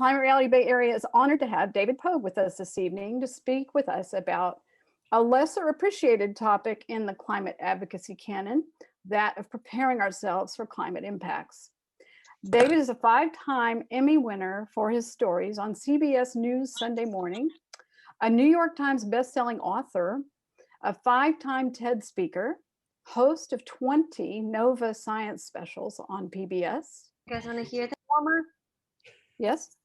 Climate Reality Bay Area is honored to have David Pogue with us this evening to speak with us about a lesser appreciated topic in the climate advocacy canon, that of preparing ourselves for climate impacts. David is a 5-time Emmy winner for his stories on CBS News Sunday Morning, a New York Times bestselling author, a 5-time TED speaker, host of 20 NOVA science specials on PBS. You guys want to hear that? Former, yes,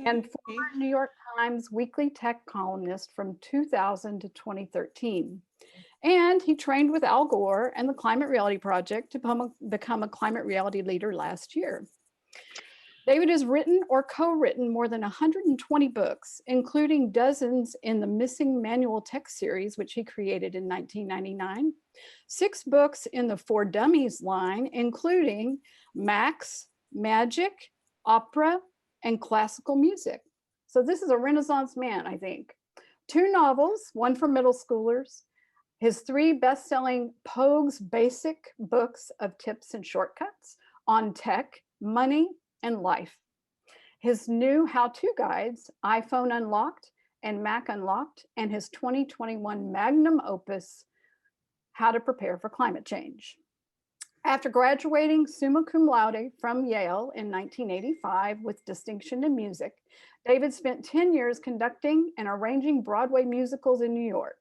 and former New York Times weekly tech columnist from 2000 to 2013. And he trained with Al Gore and the Climate Reality Project to become a climate reality leader last year. David has written or co-written more than 120 books, including dozens in the Missing Manual Text series, which he created in 1999, 6 books in the For Dummies line, including Max, Magic, Opera, and Classical Music. So this is a Renaissance man, I think. 2 novels, one for middle schoolers, his 3 best-selling Pogue's Basic books of tips and shortcuts on tech, money, and life. His new how-to guides, iPhone Unlocked and Mac Unlocked, and his 2021 magnum opus, How to Prepare for Climate Change. After graduating summa cum laude from Yale in 1985 with distinction in music, David spent 10 years conducting and arranging Broadway musicals in New York.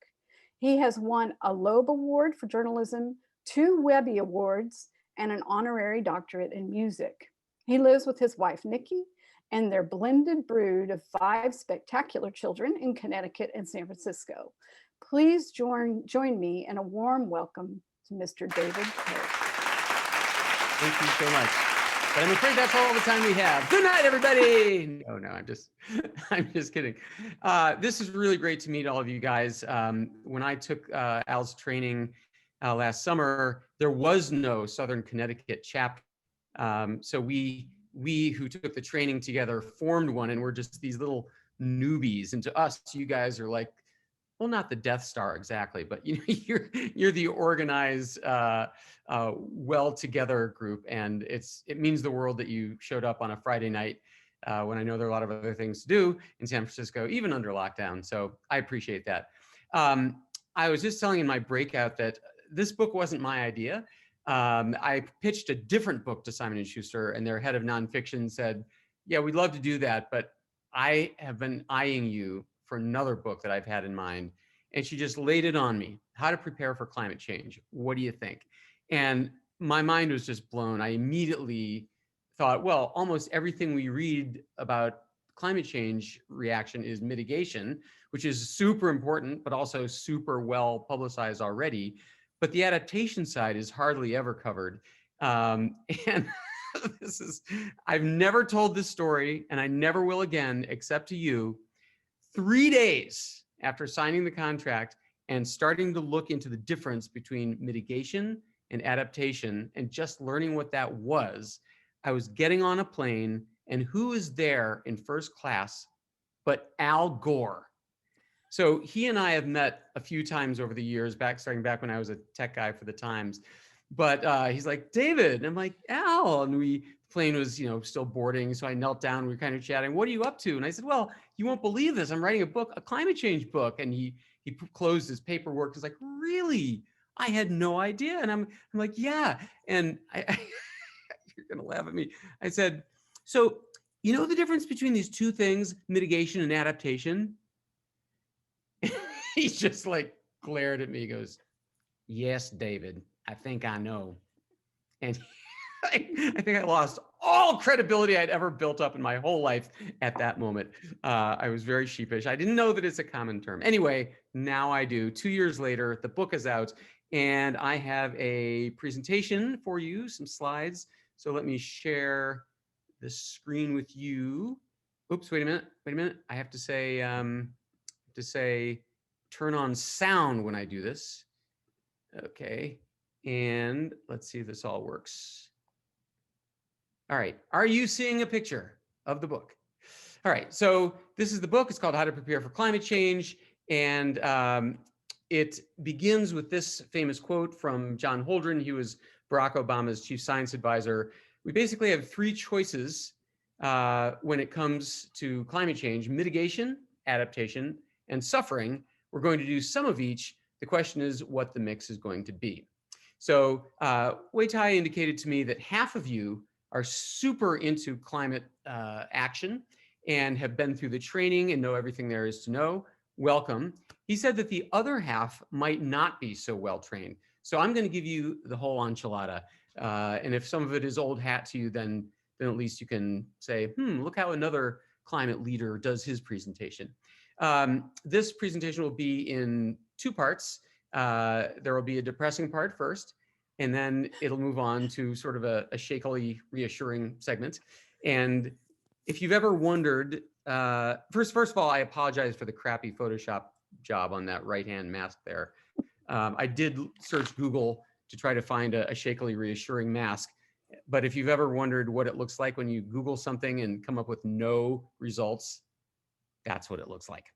He has won a Loeb Award for journalism, 2 Webby Awards, and an honorary doctorate in music. He lives with his wife, Nikki, and their blended brood of 5 spectacular children in Connecticut and San Francisco. Please join me in a warm welcome to Mr. David Pogue. Thank you so much. But I'm afraid that's all the time we have. Good night, everybody. No, I'm just kidding. This is really great to meet all of you guys. When I took Al's training last summer, there was no Southern Connecticut chapter. So we who took the training together formed one, and we're just these little newbies. And to us, you guys are like, well, not the Death Star exactly, but you know, you're the organized, well together group, and it means the world that you showed up on a Friday night when I know there are a lot of other things to do in San Francisco, even under lockdown. So I appreciate that. I was just telling in my breakout that this book wasn't my idea. I pitched a different book to Simon & Schuster, and their head of nonfiction said, yeah, we'd love to do that, but I have been eyeing you for another book that I've had in mind. And she just laid it on me. How to Prepare for Climate Change. What do you think? And my mind was just blown. I immediately thought, well, almost everything we read about climate change reaction is mitigation, which is super important, but also super well publicized already. But the adaptation side is hardly ever covered. And I've never told this story, and I never will again, except to you. 3 days after signing the contract and starting to look into the difference between mitigation and adaptation and just learning what that was, I was getting on a plane, and who is there in first class but Al Gore? So he and I have met a few times over the years, starting back when I was a tech guy for the Times. But he's like, David, and I'm like, Al, and the plane was, still boarding. So I knelt down, we were kind of chatting. What are you up to? And I said, well, you won't believe this. I'm writing a book, a climate change book. And he closed his paperwork. He's like, really? I had no idea. And I'm like, yeah. And you're gonna laugh at me. I said, so you know the difference between these 2 things, mitigation and adaptation? He just like glared at me. He goes, yes, David, I think I know. And I think I lost all credibility I'd ever built up in my whole life at that moment. I was very sheepish. I didn't know that it's a common term. Anyway, now I do. 2 years later, the book is out, and I have a presentation for you, some slides. So let me share the screen with you. Oops, wait a minute. I have to say, turn on sound when I do this. Okay, and let's see if this all works. All right, are you seeing a picture of the book? All right, so this is the book. It's called How to Prepare for Climate Change, and it begins with this famous quote from John Holdren. He was Barack Obama's chief science advisor. We basically have 3 choices when it comes to climate change: mitigation, adaptation, and suffering. We're going to do some of each. The question is what the mix is going to be. So Wei Tai indicated to me that half of you are super into climate action and have been through the training and know everything there is to know. Welcome. He said that the other half might not be so well trained. So I'm going to give you the whole enchilada. And if some of it is old hat to you, then at least you can say, look how another climate leader does his presentation. This presentation will be in two parts. There will be a depressing part first, and then it'll move on to sort of a shakily reassuring segment. And if you've ever wondered, first of all, I apologize for the crappy Photoshop job on that right-hand mask there. I did search Google to try to find a shakily reassuring mask. But if you've ever wondered what it looks like when you Google something and come up with no results, that's what it looks like.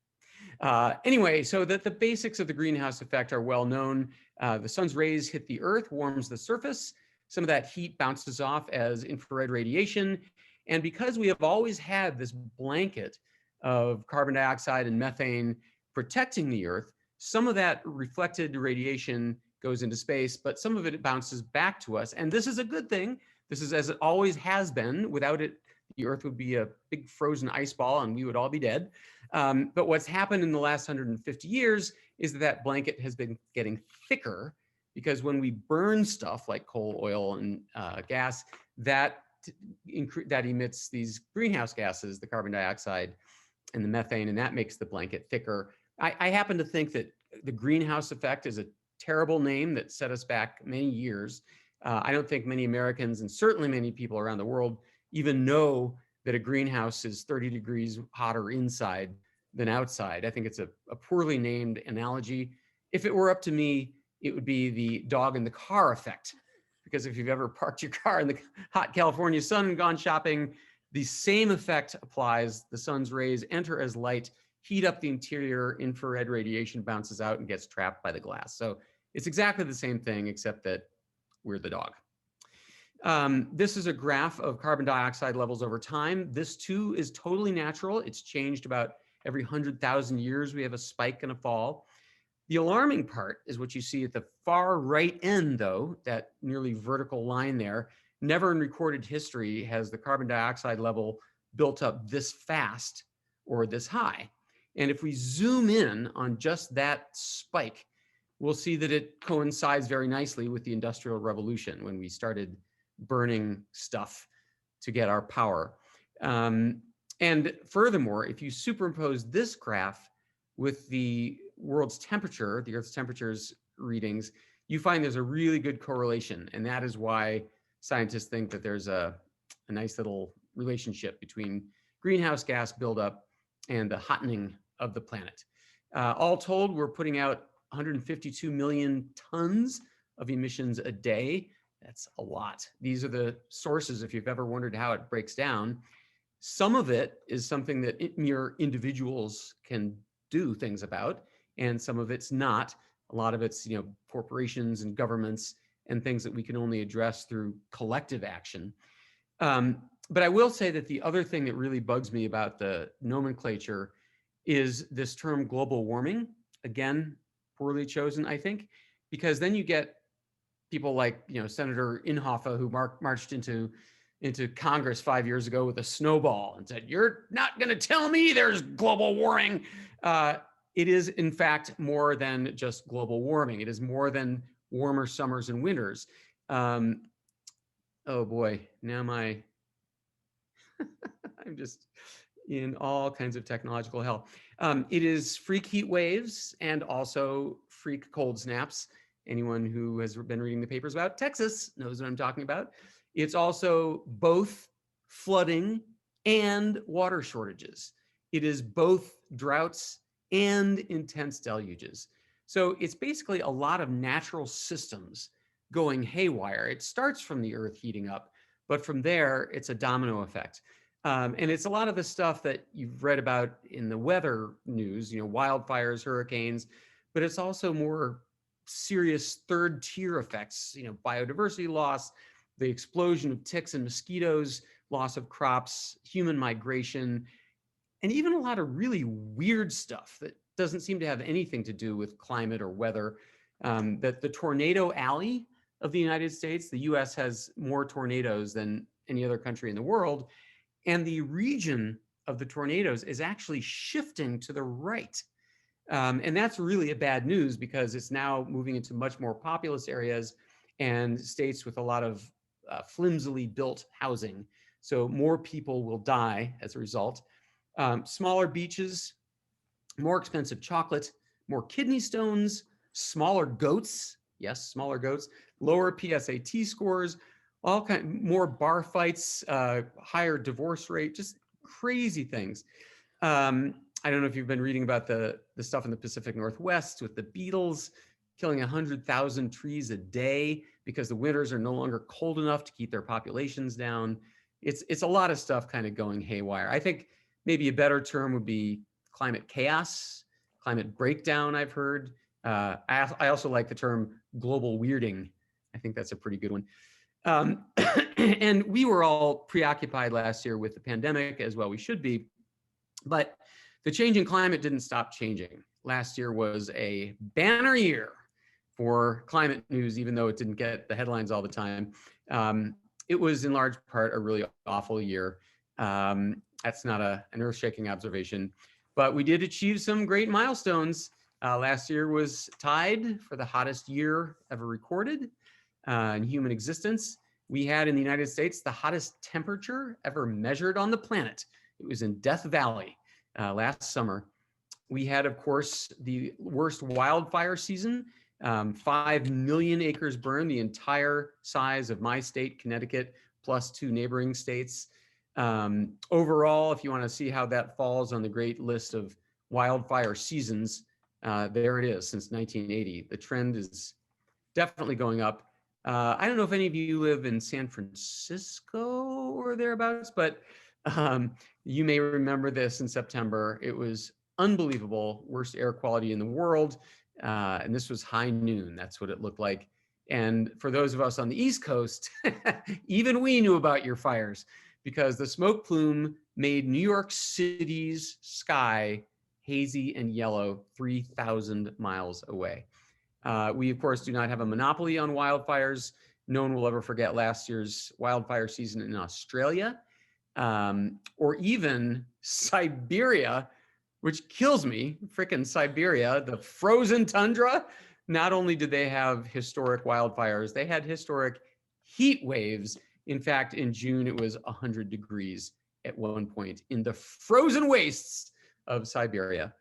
Anyway, so that the basics of the greenhouse effect are well known. The sun's rays hit the earth, warms the surface. Some of that heat bounces off as infrared radiation. And because we have always had this blanket of carbon dioxide and methane protecting the earth, some of that reflected radiation goes into space, but some of it bounces back to us. And this is a good thing. This is as it always has been. Without it, the earth would be a big frozen ice ball and we would all be dead. But what's happened in the last 150 years is that blanket has been getting thicker, because when we burn stuff like coal, oil, and gas, that emits these greenhouse gases, the carbon dioxide and the methane, and that makes the blanket thicker. I happen to think that the greenhouse effect is a terrible name that set us back many years. I don't think many Americans, and certainly many people around the world, even know that a greenhouse is 30 degrees hotter inside than outside. I think it's a poorly named analogy. If it were up to me, it would be the dog in the car effect. Because if you've ever parked your car in the hot California sun and gone shopping, the same effect applies. The sun's rays enter as light, heat up the interior, infrared radiation bounces out and gets trapped by the glass. So it's exactly the same thing, except that we're the dog. This is a graph of carbon dioxide levels over time. This too is totally natural. It's changed about every 100,000 years. We have a spike and a fall. The alarming part is what you see at the far right end, though, that nearly vertical line there. Never in recorded history has the carbon dioxide level built up this fast or this high. And if we zoom in on just that spike, we'll see that it coincides very nicely with the Industrial Revolution, when we started burning stuff to get our power. And furthermore, if you superimpose this graph with the world's temperature, the Earth's temperature's readings, you find there's a really good correlation. And that is why scientists think that there's a nice little relationship between greenhouse gas buildup and the hottening of the planet. All told, we're putting out 152 million tons of emissions a day. That's a lot. These are the sources, if you've ever wondered how it breaks down. Some of it is something that mere individuals can do things about, and some of it's not. A lot of it's, corporations and governments and things that we can only address through collective action. But I will say that the other thing that really bugs me about the nomenclature is this term global warming. Again, poorly chosen, I think, because then you get people like, Senator Inhofe, who marched into Congress 5 years ago with a snowball and said, "You're not going to tell me there's global warming." It is, in fact, more than just global warming. It is more than warmer summers and winters. Oh boy, now I'm just in all kinds of technological hell. It is freak heat waves and also freak cold snaps. Anyone who has been reading the papers about Texas knows what I'm talking about. It's also both flooding and water shortages. It is both droughts and intense deluges. So it's basically a lot of natural systems going haywire. It starts from the earth heating up, but from there, it's a domino effect. And it's a lot of the stuff that you've read about in the weather news, wildfires, hurricanes, but it's also more serious third tier effects, biodiversity loss, the explosion of ticks and mosquitoes, loss of crops, human migration, and even a lot of really weird stuff that doesn't seem to have anything to do with climate or weather. That the tornado alley of the United States, the US has more tornadoes than any other country in the world. And the region of the tornadoes is actually shifting to the right. And that's really a bad news because it's now moving into much more populous areas and states with a lot of flimsily built housing. So more people will die as a result. Smaller beaches, more expensive chocolate, more kidney stones, smaller goats. Yes, smaller goats, lower PSAT scores, all kind more bar fights, higher divorce rate, just crazy things. I don't know if you've been reading about the stuff in the Pacific Northwest with the beetles killing 100,000 trees a day because the winters are no longer cold enough to keep their populations down. It's a lot of stuff kind of going haywire. I think maybe a better term would be climate chaos, climate breakdown, I've heard. I also like the term global weirding. I think that's a pretty good one. And we were all preoccupied last year with the pandemic, as well we should be. But the changing climate didn't stop changing. Last year was a banner year for climate news, even though it didn't get the headlines all the time. It was in large part a really awful year. That's not an earth-shaking observation, but we did achieve some great milestones. Last year was tied for the hottest year ever recorded in human existence. We had in the United States the hottest temperature ever measured on the planet. It was in Death Valley last summer. We had, of course, the worst wildfire season. 5 million acres burned, the entire size of my state, Connecticut, plus 2 neighboring states. Overall, if you want to see how that falls on the great list of wildfire seasons, there it is since 1980. The trend is definitely going up. I don't know if any of you live in San Francisco or thereabouts, but you may remember this in September. It was unbelievable, worst air quality in the world. And this was high noon. That's what it looked like. And for those of us on the East Coast, even we knew about your fires because the smoke plume made New York City's sky hazy and yellow 3,000 miles away. We, of course, do not have a monopoly on wildfires. No one will ever forget last year's wildfire season in Australia, or even Siberia, which kills me. Frickin' Siberia, the frozen tundra. Not only did they have historic wildfires, they had historic heat waves. In fact, in June, it was 100 degrees at one point in the frozen wastes of Siberia.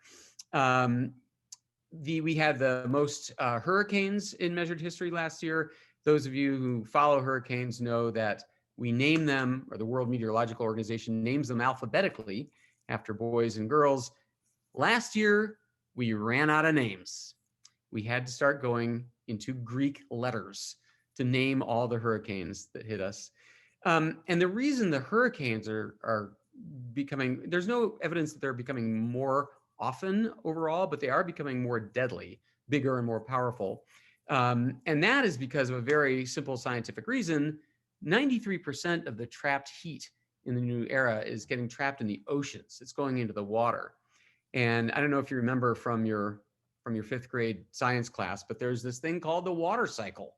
We had the most hurricanes in measured history last year. Those of you who follow hurricanes know that we name them, or the World Meteorological Organization names them alphabetically after boys and girls. Last year, we ran out of names. We had to start going into Greek letters to name all the hurricanes that hit us. And the reason the hurricanes are becoming, there's no evidence that they're becoming more often overall, but they are becoming more deadly, bigger and more powerful. And that is because of a very simple scientific reason. 93% of the trapped heat in the new era is getting trapped in the oceans. It's going into the water. And I don't know if you remember from your 5th grade science class, but there's this thing called the water cycle.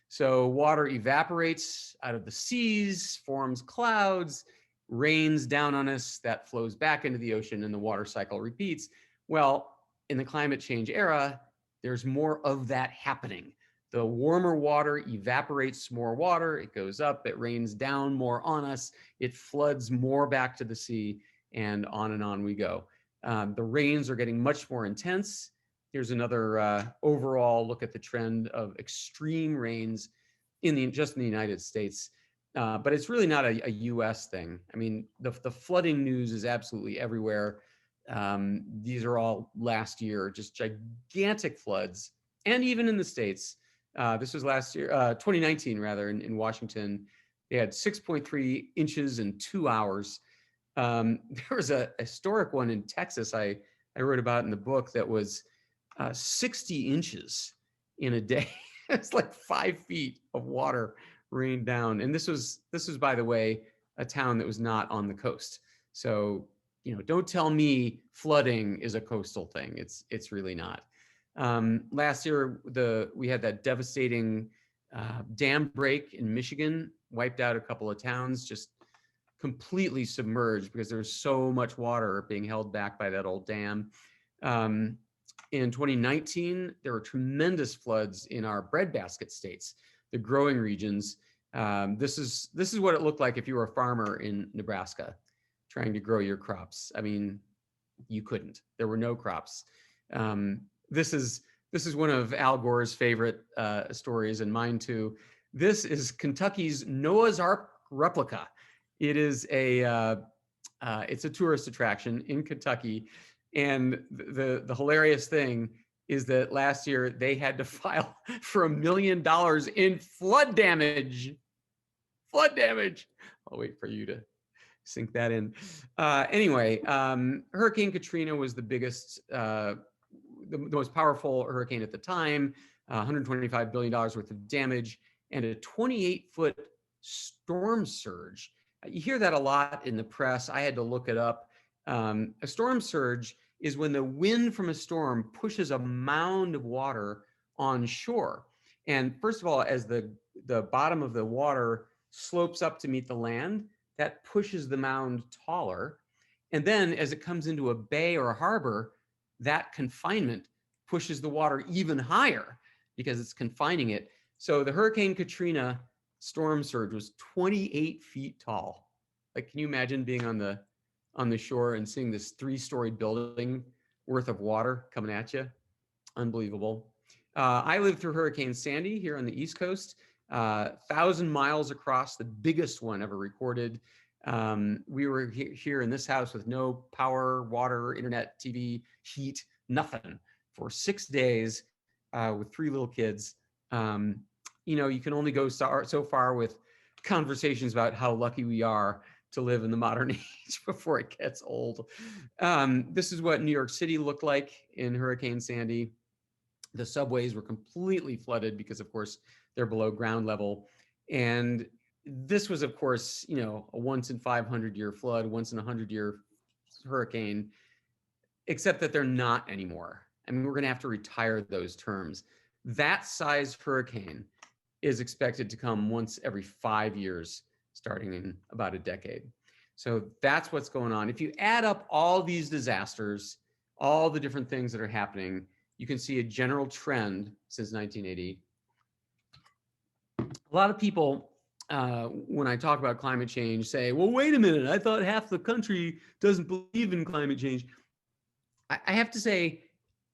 So water evaporates out of the seas, forms clouds, rains down on us, that flows back into the ocean, and the water cycle repeats. Well, in the climate change era, there's more of that happening. The warmer water evaporates more water, it goes up, it rains down more on us, it floods more back to the sea, and on we go. The rains are getting much more intense. Here's another overall look at the trend of extreme rains just in the United States. But it's really not a US thing. I mean, the flooding news is absolutely everywhere. These are all last year, just gigantic floods. And even in the States, this was last year, 2019 rather, in Washington, they had 6.3 inches in 2 hours. There was a historic one in Texas I wrote about in the book that was 60 inches in a day. It's like 5 feet of water rained down. And this was, by the way, a town that was not on the coast. So, don't tell me flooding is a coastal thing. It's really not. Last year, we had that devastating dam break in Michigan, wiped out a couple of towns, just completely submerged because there's so much water being held back by that old dam. In 2019, there were tremendous floods in our breadbasket states, the growing regions. This is what it looked like if you were a farmer in Nebraska trying to grow your crops. I mean, you couldn't. There were no crops. This is one of Al Gore's favorite stories, and mine too. This is Kentucky's Noah's Ark replica. It is it's a tourist attraction in Kentucky, and the hilarious thing is that last year they had to file for $1 million in flood damage. Flood damage. I'll wait for you to sink that in. Anyway, Hurricane Katrina was the biggest, the most powerful hurricane at the time, $125 billion worth of damage, and a 28-foot storm surge. You hear that a lot in the press. I had to look it up. A storm surge is when the wind from a storm pushes a mound of water on shore. And first of all, as the bottom of the water slopes up to meet the land, that pushes the mound taller. And then as it comes into a bay or a harbor, that confinement pushes the water even higher because it's confining it. So the Hurricane Katrina storm surge was 28 feet tall. Like, can you imagine being on the shore and seeing this 3-story building worth of water coming at you? Unbelievable. I lived through Hurricane Sandy here on the East Coast, 1,000 miles across, the biggest one ever recorded. We were here in this house with no power, water, internet, TV, heat, nothing for 6 days with 3 little kids. You can only go so far with conversations about how lucky we are to live in the modern age before it gets old. This is what New York City looked like in Hurricane Sandy. The subways were completely flooded because, of course, they're below ground level. And this was, of course, a once in 500-year flood, once in 100-year hurricane, except that they're not anymore. I mean, we're going to have to retire those terms. That size hurricane is expected to come once every 5 years, starting in about a decade. So that's what's going on. If you add up all these disasters, all the different things that are happening, you can see a general trend since 1980. A lot of people, when I talk about climate change, say, well, wait a minute, I thought half the country doesn't believe in climate change. I have to say,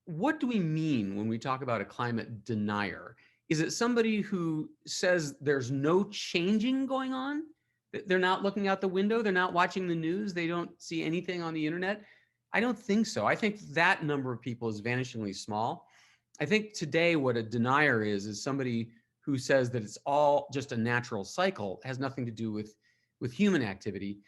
what do we mean when we talk about a climate denier? Is it somebody who says there's no changing going on? They're not looking out the window. They're not watching the news. They don't see anything on the internet. I don't think so. I think that number of people is vanishingly small. I think today what a denier is somebody who says that it's all just a natural cycle, has nothing to do with human activity.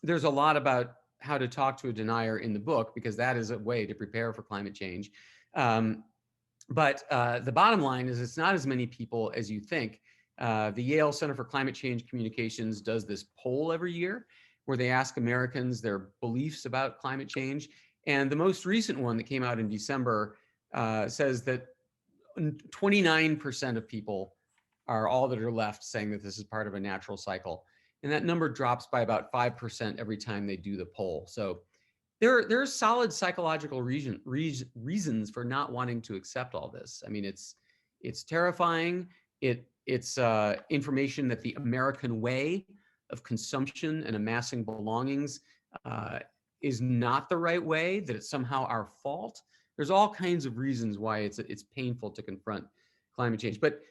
There's a lot about how to talk to a denier in the book, because that is a way to prepare for climate change. But the bottom line is it's not as many people as you think. The Yale Center for Climate Change Communications does this poll every year where they ask Americans their beliefs about climate change. And the most recent one that came out in December says that 29% of people are all that are left saying that this is part of a natural cycle. And that number drops by about 5% every time they do the poll. So there are solid psychological reasons for not wanting to accept all this. I mean, it's terrifying. It's information that the American way of consumption and amassing belongings is not the right way, that it's somehow our fault. There's all kinds of reasons why it's painful to confront climate change. But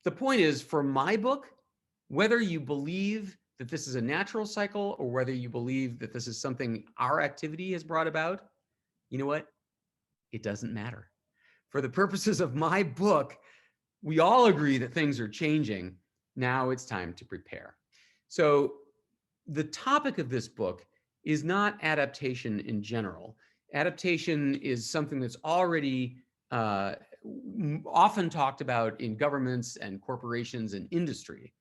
the point is, for my book, whether you believe that this is a natural cycle or whether you believe that this is something our activity has brought about, you know what? It doesn't matter. For the purposes of my book, we all agree that things are changing. Now it's time to prepare. So the topic of this book is not adaptation in general. Adaptation is something that's already often talked about in governments and corporations and industry.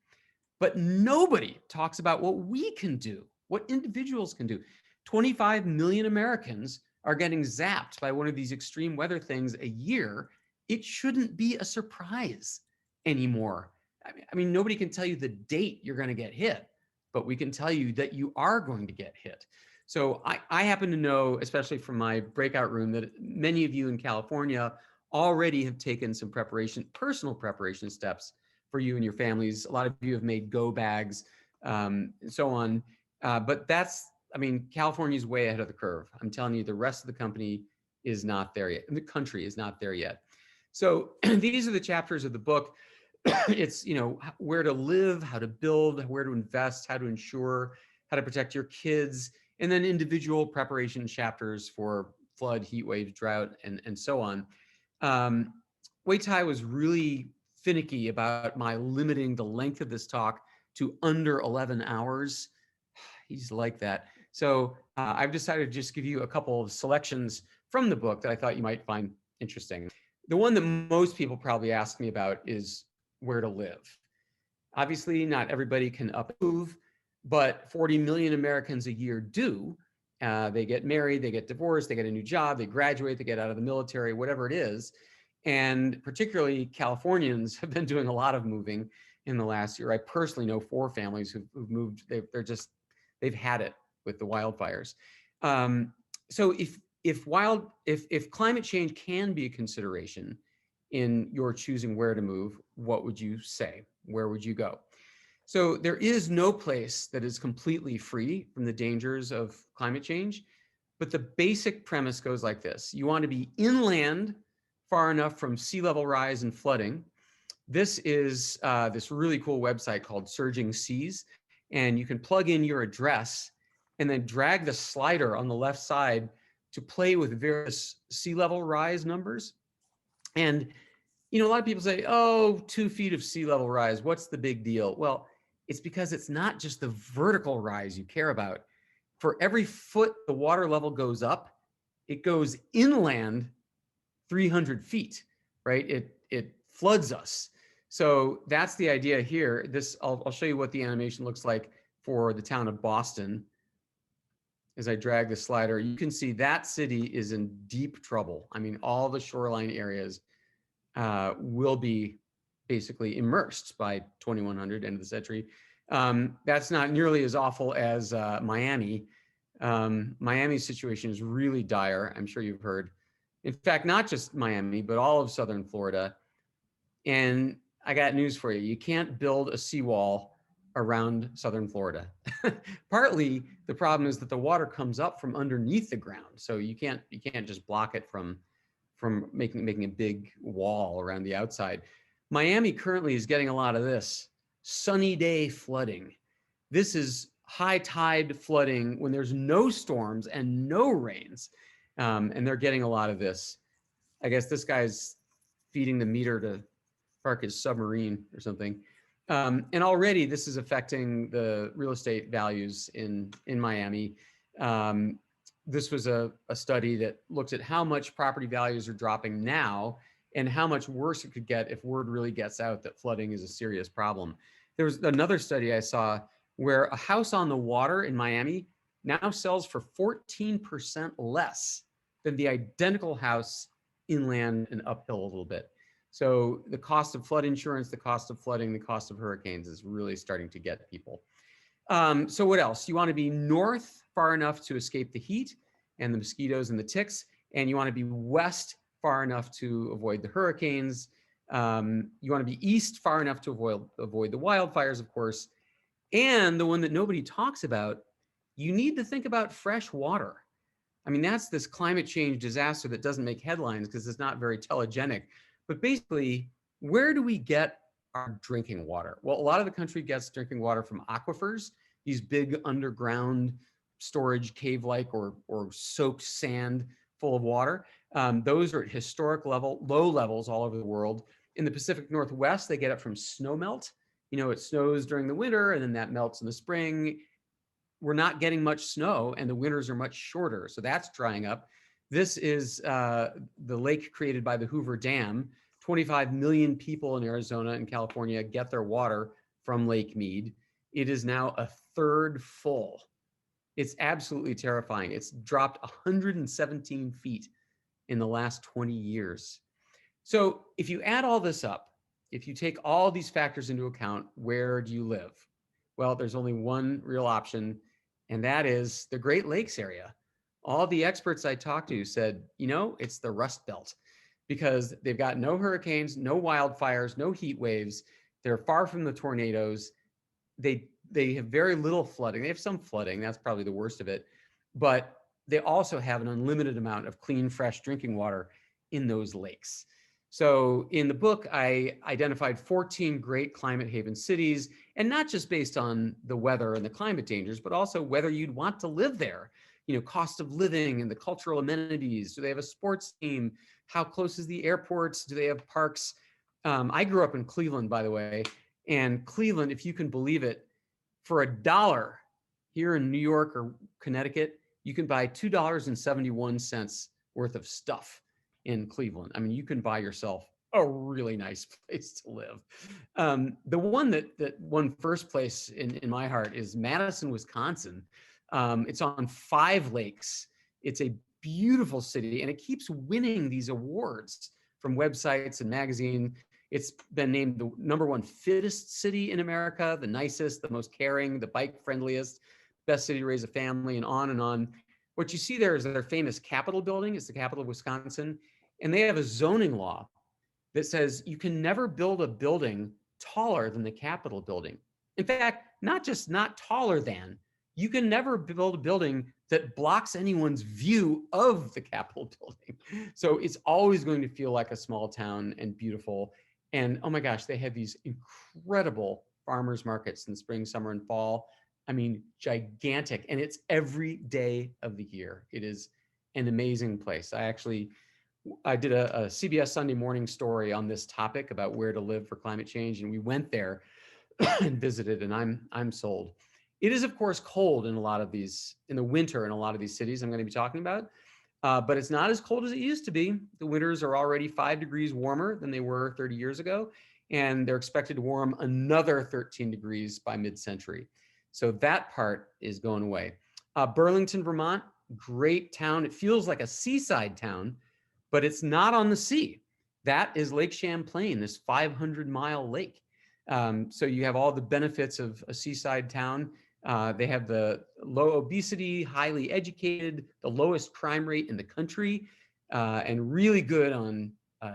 But nobody talks about what we can do, what individuals can do. 25 million Americans are getting zapped by one of these extreme weather things a year. It shouldn't be a surprise anymore. I mean, nobody can tell you the date you're going to get hit, but we can tell you that you are going to get hit. So I happen to know, especially from my breakout room, that many of you in California already have taken some personal preparation steps for you and your families. A lot of you have made go bags, and so on. But I mean, California's way ahead of the curve. I'm telling you, the rest of the company is not there yet. The country is not there yet. So these are the chapters of the book. It's, where to live, how to build, where to invest, how to insure, how to protect your kids, and then individual preparation chapters for flood, heat waves, drought, and so on. Wei Tai was really finicky about my limiting the length of this talk to under 11 hours. He's like that. So I've decided to just give you a couple of selections from the book that I thought you might find interesting. The one that most people probably ask me about is where to live. Obviously, not everybody can move, but 40 million Americans a year do. They get married, they get divorced, they get a new job, they graduate, they get out of the military, whatever it is. And particularly Californians have been doing a lot of moving in the last year. I personally know 4 families who've moved. They've had it with the wildfires. So if climate change can be a consideration in your choosing where to move, what would you say? Where would you go? So there is no place that is completely free from the dangers of climate change, but the basic premise goes like this. You want to be inland far enough from sea level rise and flooding. This is this really cool website called Surging Seas, and you can plug in your address and then drag the slider on the left side to play with various sea level rise numbers. And a lot of people say, oh, 2 feet of sea level rise, what's the big deal? Well, it's because it's not just the vertical rise you care about. For every foot the water level goes up, it goes inland 300 feet, right? It floods us. So that's the idea here. I'll show you what the animation looks like for the town of Boston. As I drag the slider, you can see that city is in deep trouble. I mean, all the shoreline areas will be basically immersed by 2100, end of the century. That's not nearly as awful as Miami. Miami's situation is really dire. I'm sure you've heard. In fact, not just Miami, but all of Southern Florida. And I got news for you. You can't build a seawall around Southern Florida. Partly the problem is that the water comes up from underneath the ground. So you can't just block it from making a big wall around the outside. Miami currently is getting a lot of this sunny day flooding. This is high tide flooding when there's no storms and no rains. And they're getting a lot of this. I guess this guy's feeding the meter to park his submarine or something. And already this is affecting the real estate values in Miami. This was a study that looked at how much property values are dropping now and how much worse it could get if word really gets out that flooding is a serious problem. There was another study I saw where a house on the water in Miami now sells for 14% less than the identical house inland and uphill a little bit. So the cost of flood insurance, the cost of flooding, the cost of hurricanes is really starting to get people. So what else? You want to be north far enough to escape the heat and the mosquitoes and the ticks, and you want to be west far enough to avoid the hurricanes. You want to be east far enough to avoid the wildfires, of course. And the one that nobody talks about, you need to think about fresh water. I mean, that's this climate change disaster that doesn't make headlines because it's not very telegenic. But basically, where do we get our drinking water? Well, a lot of the country gets drinking water from aquifers, these big underground storage cave-like or soaked sand full of water. Those are at historic low levels all over the world. In the Pacific Northwest, they get it from snowmelt. It snows during the winter and then that melts in the spring. We're not getting much snow and the winters are much shorter. So that's drying up. This is the lake created by the Hoover Dam. 25 million people in Arizona and California get their water from Lake Mead. It is now a third full. It's absolutely terrifying. It's dropped 117 feet in the last 20 years. So if you add all this up, if you take all these factors into account, where do you live? Well, there's only one real option, and that is the Great Lakes area. All the experts I talked to said, it's the Rust Belt, because they've got no hurricanes, no wildfires, no heat waves. They're far from the tornadoes. They have very little flooding. They have some flooding. That's probably the worst of it. But they also have an unlimited amount of clean, fresh drinking water in those lakes. So in the book, I identified 14 great climate haven cities, and not just based on the weather and the climate dangers, but also whether you'd want to live there. Cost of living and the cultural amenities. Do they have a sports team? How close is the airports? Do they have parks? I grew up in Cleveland, by the way, and Cleveland, if you can believe it, for $1 here in New York or Connecticut, you can buy $2.71 worth of stuff in Cleveland. I mean, you can buy yourself a really nice place to live. The one that won first place in my heart is Madison, Wisconsin. It's on 5 lakes. It's a beautiful city, and it keeps winning these awards from websites and magazine. It's been named the #1 fittest city in America, the nicest, the most caring, the bike friendliest, best city to raise a family, and on and on. What you see there is their famous Capitol building. It's the capital of Wisconsin. And they have a zoning law that says you can never build a building taller than the Capitol building. In fact, not taller than, you can never build a building that blocks anyone's view of the Capitol building. So it's always going to feel like a small town and beautiful. And oh my gosh, they have these incredible farmers markets in spring, summer, and fall. I mean, gigantic. And it's every day of the year. It is an amazing place. I did a CBS Sunday Morning story on this topic about where to live for climate change. And we went there and visited, and I'm sold. It is, of course, cold in the winter in a lot of these cities I'm going to be talking about. But it's not as cold as it used to be. The winters are already 5 degrees warmer than they were 30 years ago, and they're expected to warm another 13 degrees by mid-century. So that part is going away. Burlington, Vermont, great town. It feels like a seaside town, but it's not on the sea. That is Lake Champlain, this 500-mile lake. So you have all the benefits of a seaside town. They have the low obesity, highly educated, the lowest crime rate in the country, and really good on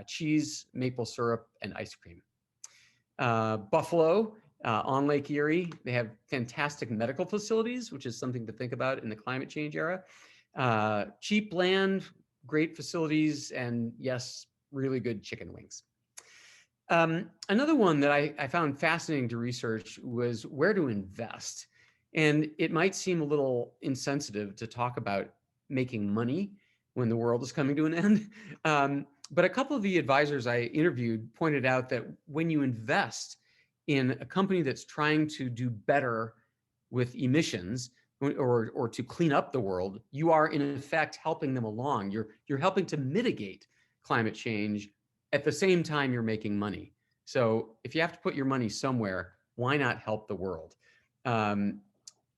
cheese, maple syrup, and ice cream. Buffalo, on Lake Erie, they have fantastic medical facilities, which is something to think about in the climate change era. Cheap land, great facilities, and yes, really good chicken wings. Another one that I found fascinating to research was where to invest. And it might seem a little insensitive to talk about making money when the world is coming to an end. But a couple of the advisors I interviewed pointed out that when you invest in a company that's trying to do better with emissions or to clean up the world, you are in effect helping them along. You're helping to mitigate climate change at the same time you're making money. So if you have to put your money somewhere, why not help the world?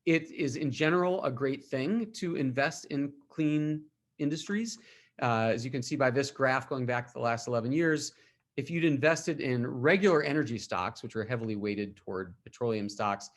It is in general a great thing to invest in clean industries. As you can see by this graph going back to the last 11 years, if you'd invested in regular energy stocks, which are heavily weighted toward petroleum stocks,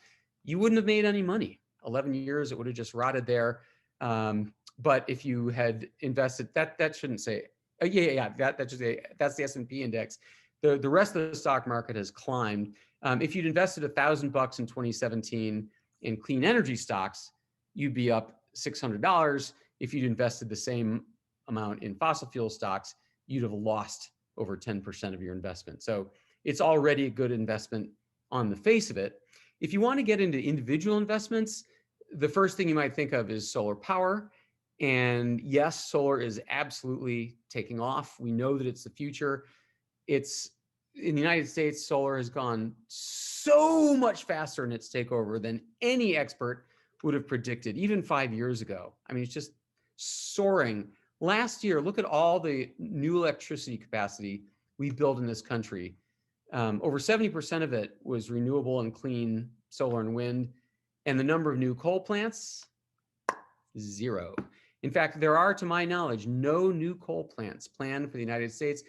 you wouldn't have made any money. 11 years, it would have just rotted there. But if you had invested, that shouldn't say, that should say, that's the S&P index. The rest of the stock market has climbed. If you'd invested $1,000 in 2017 in clean energy stocks, you'd be up $600. If you'd invested the same amount in fossil fuel stocks, you'd have lost over 10% of your investment. So it's already a good investment on the face of it. If you want to get into individual investments, the first thing you might think of is solar power. And yes, solar is absolutely taking off. We know that it's the future. It's in the United States, solar has gone so much faster in its takeover than any expert would have predicted, even 5 years ago. I mean, it's just soaring. Last year, look at all the new electricity capacity we built in this country. Over 70% of it was renewable and clean solar and wind. And the number of new coal plants, 0. In fact, there are, to my knowledge, no new coal plants planned for the United States.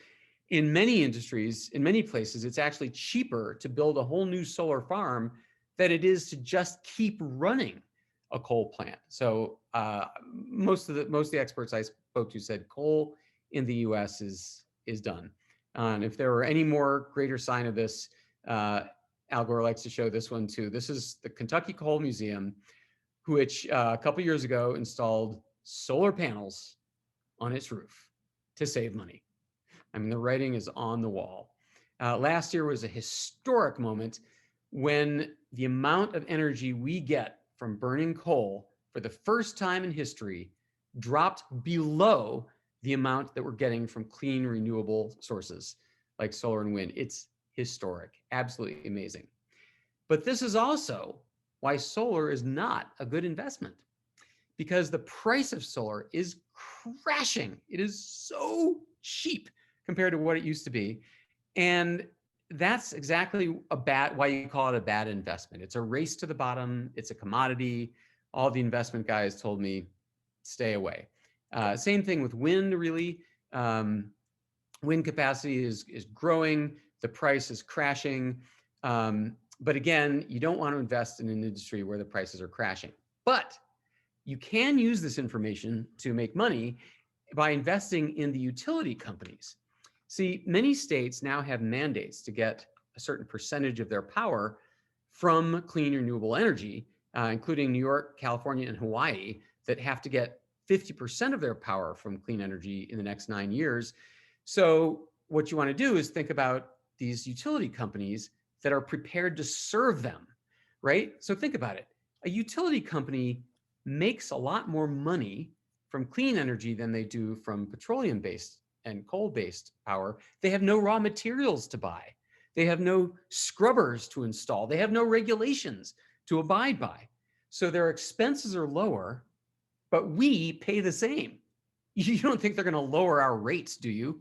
In many industries, in many places, it's actually cheaper to build a whole new solar farm than it is to just keep running a coal plant. So most of the experts I spoke to said coal in the U.S. is done. And if there were any more greater sign of this, Al Gore likes to show this one too. This is the Kentucky Coal Museum, which a couple years ago installed solar panels on its roof to save money. I mean, the writing is on the wall. Last year was a historic moment when the amount of energy we get from burning coal for the first time in history dropped below the amount that we're getting from clean, renewable sources like solar and wind. It's historic, absolutely amazing. But this is also why solar is not a good investment, because the price of solar is crashing. It is so cheap compared to what it used to be. And that's exactly why you call it a bad investment. It's a race to the bottom. It's a commodity. All the investment guys told me, stay away. Same thing with wind, really. Wind capacity is growing. The price is crashing. But again, you don't want to invest in an industry where the prices are crashing. But you can use this information to make money by investing in the utility companies. See, many states now have mandates to get a certain percentage of their power from clean renewable energy, including New York, California, and Hawaii, that have to get 50% of their power from clean energy in the next 9 years. So what you want to do is think about these utility companies that are prepared to serve them, right? So think about it. A utility company makes a lot more money from clean energy than they do from petroleum-based and coal-based power. They have no raw materials to buy. They have no scrubbers to install. They have no regulations to abide by. So their expenses are lower, but we pay the same. You don't think they're going to lower our rates, do you?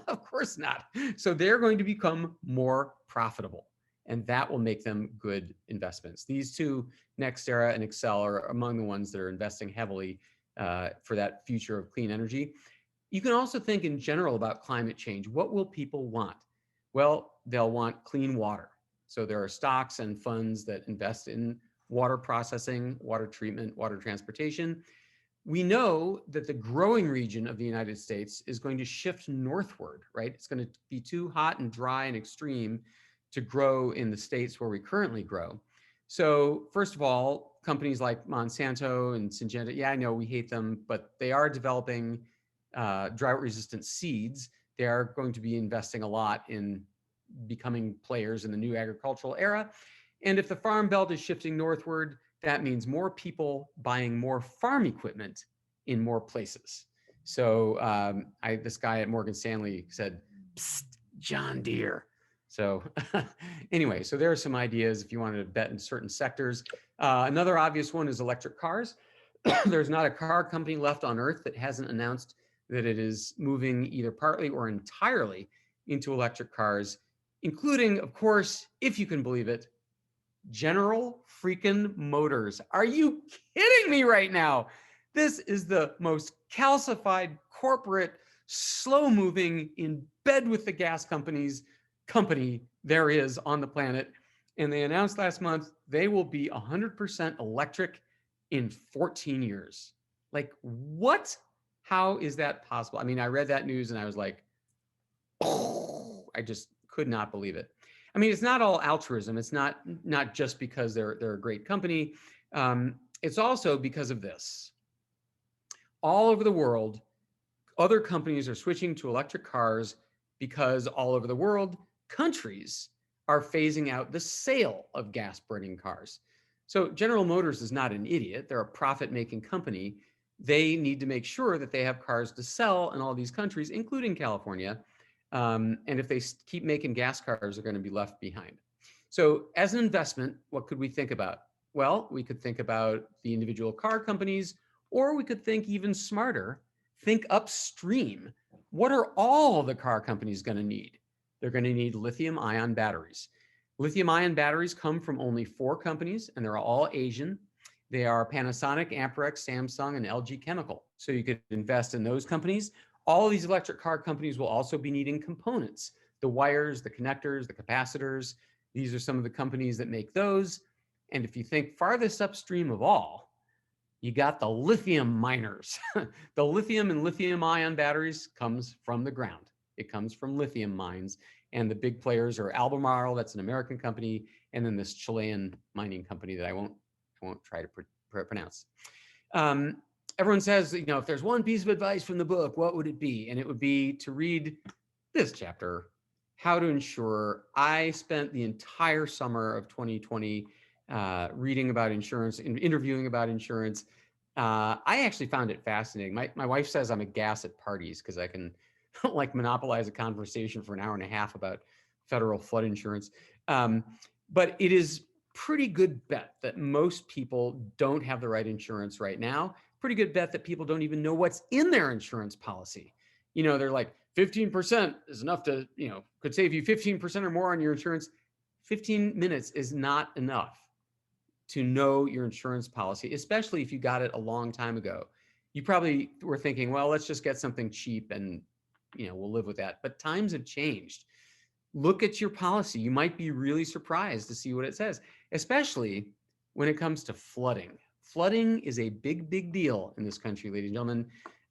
Of course not. So they're going to become more profitable, and that will make them good investments. These two, NextEra and Excel, are among the ones that are investing heavily for that future of clean energy. You can also think in general about climate change. What will people want? Well, they'll want clean water. So there are stocks and funds that invest in water processing, water treatment, water transportation. We know that the growing region of the United States is going to shift northward, right? It's going to be too hot and dry and extreme to grow in the states where we currently grow. So first of all, companies like Monsanto and Syngenta, yeah, I know we hate them, but they are developing drought-resistant seeds. They are going to be investing a lot in becoming players in the new agricultural era. And if the farm belt is shifting northward, that means more people buying more farm equipment in more places. So this guy at Morgan Stanley said, "Psst, John Deere." So anyway, so there are some ideas if you wanted to bet in certain sectors. Another obvious one is electric cars. There's not a car company left on earth that hasn't announced that it is moving either partly or entirely into electric cars, including, of course, if you can believe it, General freaking Motors. Are you kidding me right now? This is the most calcified corporate, slow-moving, in bed with the gas companies company there is on the planet. And they announced last month they will be 100% electric in 14 years. Like, what? How is that possible? I mean, I read that news and I was like, oh, I just could not believe it. I mean, it's not all altruism. It's not just because they're a great company. It's also because of this. All over the world, other companies are switching to electric cars because all over the world, countries are phasing out the sale of gas-burning cars. So General Motors is not an idiot. They're a profit-making company. They need to make sure that they have cars to sell in all these countries, including California. And if they keep making gas cars, they're going to be left behind. So as an investment, what could we think about? Well, we could think about the individual car companies, or we could think even smarter, think upstream. What are all the car companies going to need? they're going to need lithium ion batteries. Lithium ion batteries come from only 4 companies, and they're all Asian. They are Panasonic, Amperex, Samsung, and LG Chemical. So you could invest in those companies. All of these electric car companies will also be needing components, the wires, the connectors, the capacitors. These are some of the companies that make those. And if you think farthest upstream of all, you got the lithium miners. The lithium and lithium ion batteries comes from the ground. It comes from lithium mines. And the big players are Albemarle, that's an American company, and then this Chilean mining company that I won't try to pronounce. Everyone says, you know, if there's one piece of advice from the book, what would it be? And it would be to read this chapter, How to Insure. I spent the entire summer of 2020 reading about insurance and interviewing about insurance. I actually found it fascinating. My wife says I'm a gas at parties because I can like monopolize a conversation for an hour and a half about federal flood insurance. But it is pretty good bet that most people don't have the right insurance right now. Pretty good bet that people don't even know what's in their insurance policy. You know, they're like 15% is enough to, you know, could save you 15% or more on your insurance. 15 minutes is not enough to know your insurance policy, especially if you got it a long time ago. You probably were thinking, well, let's just get something cheap and, you know, we'll live with that. But times have changed. Look at your policy. You might be really surprised to see what it says, especially when it comes to flooding. Flooding is a big, big deal in this country, ladies and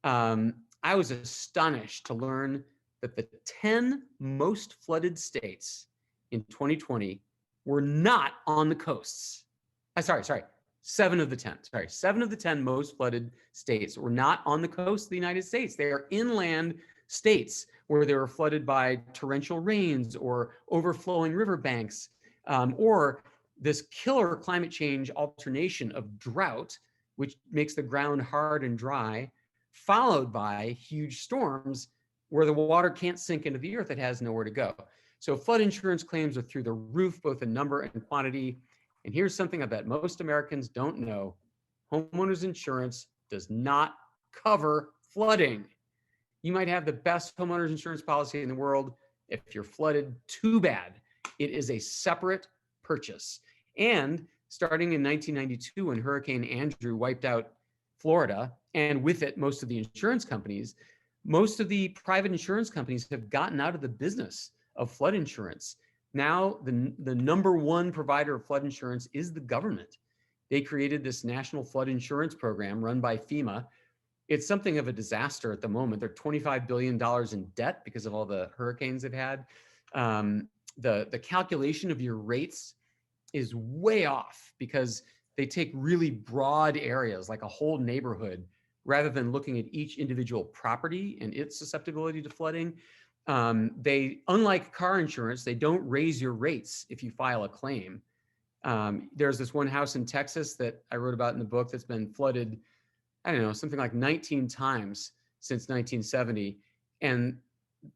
gentlemen. I was astonished to learn that the 10 most flooded states in 2020 were not on the coasts. Sorry, 7 of the 10. Sorry, 7 of the 10 most flooded states were not on the coast of the United States. They are inland states where they were flooded by torrential rains or overflowing riverbanks, or this killer climate change alternation of drought, which makes the ground hard and dry, followed by huge storms where the water can't sink into the earth. It has nowhere to go. So flood insurance claims are through the roof, both in number and quantity. And here's something I bet most Americans don't know. Homeowners insurance does not cover flooding. You might have the best homeowners insurance policy in the world. If you're flooded, too bad. It is a separate purchase. And starting in 1992, when Hurricane Andrew wiped out Florida, and with it, most of the insurance companies, most of the private insurance companies have gotten out of the business of flood insurance. Now, the number one provider of flood insurance is the government. They created this National Flood Insurance Program run by FEMA. It's something of a disaster at the moment. They're $25 billion in debt because of all the hurricanes they've had. The calculation of your rates is way off because they take really broad areas like a whole neighborhood rather than looking at each individual property and its susceptibility to flooding. They, unlike car insurance, they don't raise your rates if you file a claim. There's this one house in Texas that I wrote about in the book that's been flooded, I don't know, something like 19 times since 1970. And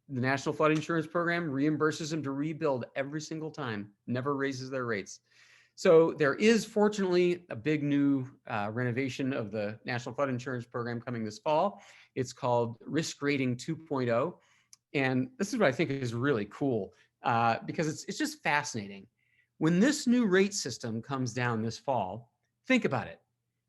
the National Flood Insurance Program reimburses them to rebuild every single time, never raises their rates. So there is fortunately a big new renovation of the National Flood Insurance Program coming this fall. It's called Risk Rating 2.0. And this is what I think is really cool because it's just fascinating. When this new rate system comes down this fall, think about it.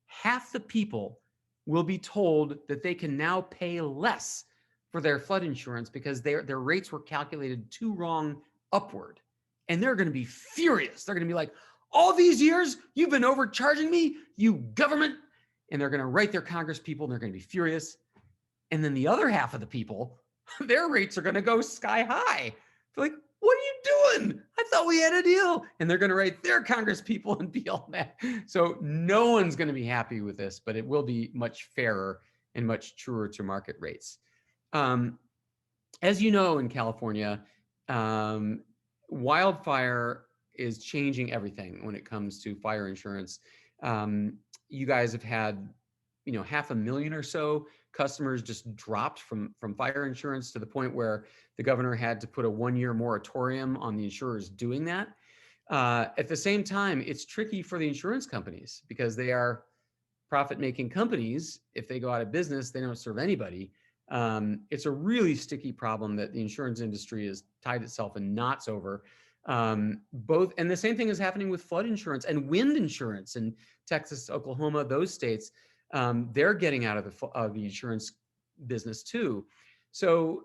Half the people will be told that they can now pay less for their flood insurance because their rates were calculated too wrong upward. And they're going to be furious. They're going to be like, all these years you've been overcharging me, you government. And they're going to write their Congress people and they're going to be furious. And then the other half of the people, their rates are going to go sky high. They're like, what are you doing? I thought we had a deal. And they're going to write their Congress people and be all mad. So no one's going to be happy with this, but it will be much fairer and much truer to market rates. As you know, in California, wildfire is changing everything when it comes to fire insurance. You guys have had, 500,000 or so customers just dropped from fire insurance to the point where the governor had to put a 1-year moratorium on the insurers doing that. At the same time, it's tricky for the insurance companies because they are profit-making companies. If they go out of business, they don't serve anybody. It's a really sticky problem that the insurance industry has tied itself in knots over. And the same thing is happening with flood insurance and wind insurance in Texas, Oklahoma, those states. They're getting out of the insurance business too. So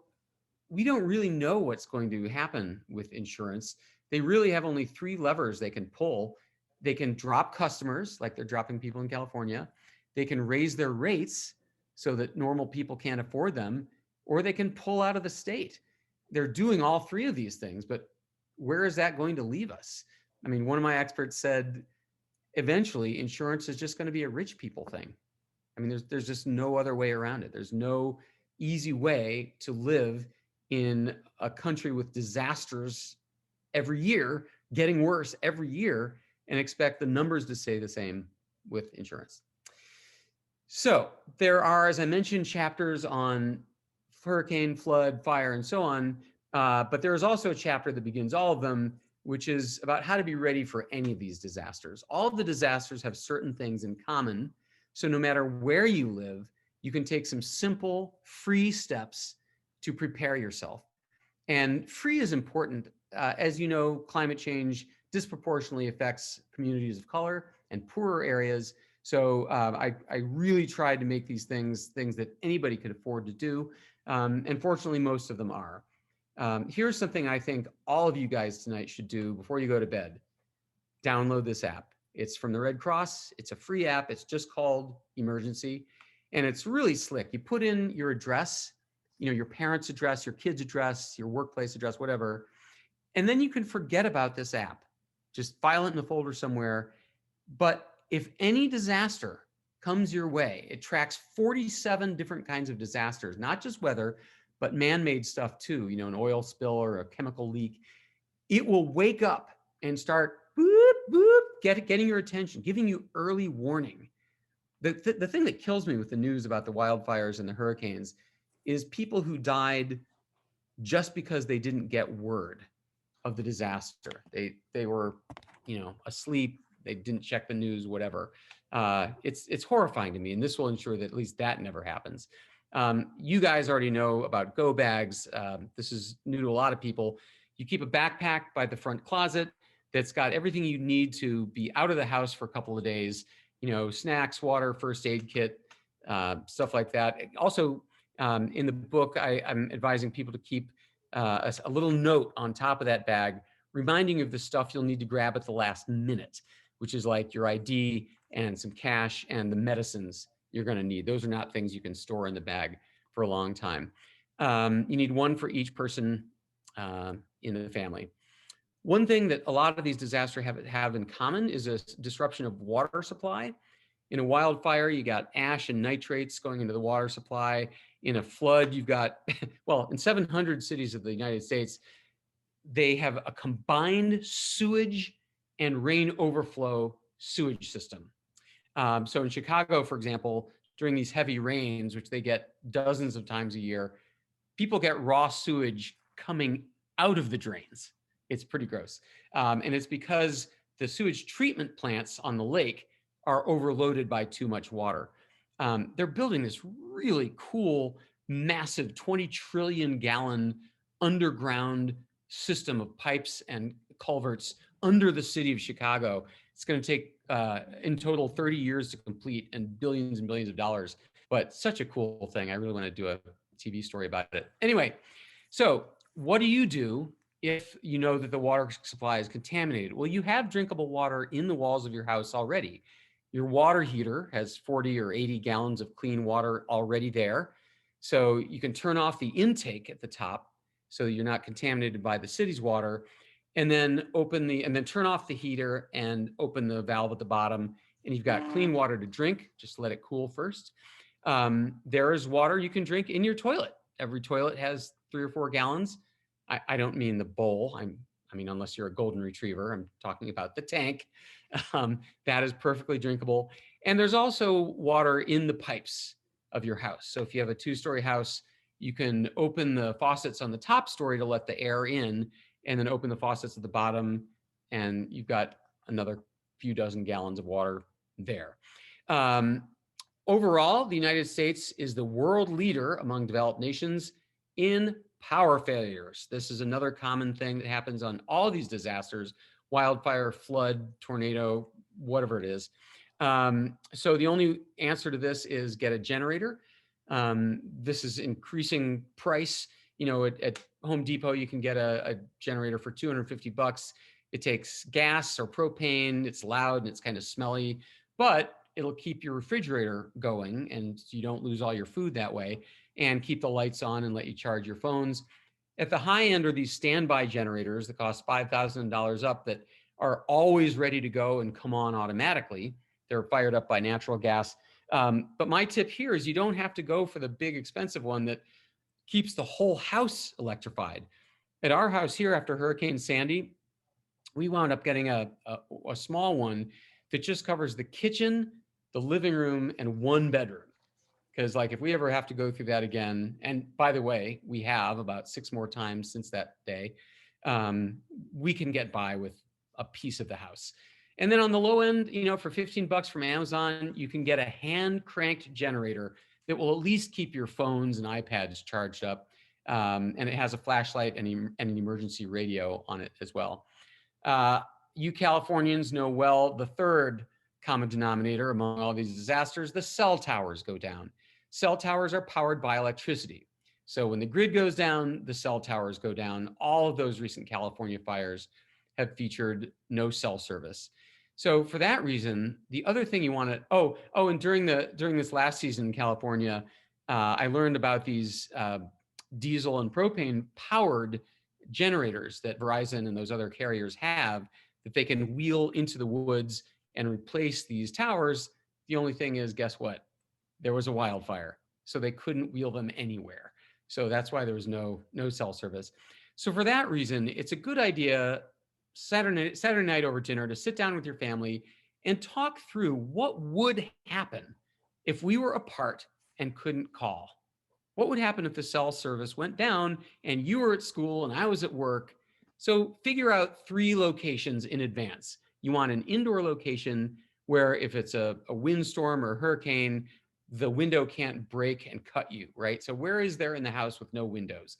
we don't really know what's going to happen with insurance. They really have only three levers they can pull. They can drop customers, like they're dropping people in California. They can raise their rates so that normal people can't afford them, or they can pull out of the state. They're doing all three of these things, but where is that going to leave us? I mean, one of my experts said, eventually insurance is just going to be a rich people thing. I mean, there's just no other way around it. There's no easy way to live in a country with disasters every year, getting worse every year, and expect the numbers to stay the same with insurance. So there are, as I mentioned, chapters on hurricane, flood, fire, and so on. But there is also a chapter that begins all of them, which is about how to be ready for any of these disasters. All of the disasters have certain things in common. So no matter where you live, you can take some simple, free steps to prepare yourself. And free is important. As you know, climate change disproportionately affects communities of color and poorer areas. So I really tried to make these things that anybody could afford to do. And fortunately, most of them are. Here's something I think all of you guys tonight should do before you go to bed. Download this app. It's from the Red Cross. It's a free app. It's just called Emergency. And it's really slick. You put in your address, your parents' address, your kids' address, your workplace address, whatever. And then you can forget about this app. Just file it in a folder somewhere. But if any disaster comes your way, it tracks 47 different kinds of disasters, not just weather, but man-made stuff too, an oil spill or a chemical leak. It will wake up and start boop, boop, getting your attention, giving you early warning. The thing that kills me with the news about the wildfires and the hurricanes is people who died just because they didn't get word of the disaster. They were, asleep. They didn't check the news, whatever. It's horrifying to me, and this will ensure that at least that never happens. You guys already know about go bags. This is new to a lot of people. You keep a backpack by the front closet that's got everything you need to be out of the house for a couple of days. Snacks, water, first aid kit, stuff like that. Also, in the book, I'm advising people to keep a little note on top of that bag, reminding you of the stuff you'll need to grab at the last minute, which is like your ID and some cash and the medicines you're going to need. Those are not things you can store in the bag for a long time. You need one for each person in the family. One thing that a lot of these disasters have in common is a disruption of water supply. In a wildfire, you got ash and nitrates going into the water supply. In a flood, you've got, in 700 cities of the United States, they have a combined sewage and rain overflow sewage system. So in Chicago, for example, during these heavy rains, which they get dozens of times a year, people get raw sewage coming out of the drains. It's pretty gross. And it's because the sewage treatment plants on the lake are overloaded by too much water. They're building this really cool, massive 20 trillion gallon underground system of pipes and culverts under the city of Chicago. It's going to take in total 30 years to complete and billions of dollars, but such a cool thing. I really want to do a TV story about it. Anyway, so what do you do if you know that the water supply is contaminated? Well, you have drinkable water in the walls of your house already. Your water heater has 40 or 80 gallons of clean water already there. So you can turn off the intake at the top so you're not contaminated by the city's water, and then turn off the heater and open the valve at the bottom, and you've got clean water to drink. Just let it cool first. There is water you can drink in your toilet. Every toilet has 3 or 4 gallons. I don't mean the bowl. I mean, unless you're a golden retriever, I'm talking about the tank. That is perfectly drinkable. And there's also water in the pipes of your house. So if you have a 2-story house, you can open the faucets on the top story to let the air in, and then open the faucets at the bottom, and you've got another few dozen gallons of water there. Overall, the United States is the world leader among developed nations in power failures. This is another common thing that happens on all these disasters: wildfire, flood, tornado, whatever it is. So the only answer to this is get a generator. This is increasing price. You know, at Home Depot, you can get a generator for $250. It takes gas or propane. It's loud and it's kind of smelly, but it'll keep your refrigerator going and you don't lose all your food that way, and keep the lights on and let you charge your phones. At the high end are these standby generators that cost $5,000 up that are always ready to go and come on automatically. They're fired up by natural gas. But my tip here is you don't have to go for the big expensive one that keeps the whole house electrified. At our house here after Hurricane Sandy, we wound up getting a small one that just covers the kitchen, the living room, and one bedroom. Because like if we ever have to go through that again, and by the way, we have about 6 more times since that day, we can get by with a piece of the house. And then on the low end, you know, for $15 from Amazon, you can get a hand cranked generator that will at least keep your phones and iPads charged up. And it has a flashlight and an emergency radio on it as well. You Californians know well the third common denominator among all these disasters: the cell towers go down. Cell towers are powered by electricity. So when the grid goes down, the cell towers go down. All of those recent California fires have featured no cell service. So for that reason, the other thing you want to, and during this last season in California, I learned about these diesel and propane powered generators that Verizon and those other carriers have that they can wheel into the woods and replace these towers. The only thing is, guess what? There was a wildfire, so they couldn't wheel them anywhere. So that's why there was no cell service. So for that reason, it's a good idea Saturday night over dinner to sit down with your family and talk through what would happen if we were apart and couldn't call. What would happen if the cell service went down and you were at school and I was at work? So figure out 3 locations in advance. You want an indoor location where if it's a windstorm or a hurricane, the window can't break and cut you, right? So where is there in the house with no windows?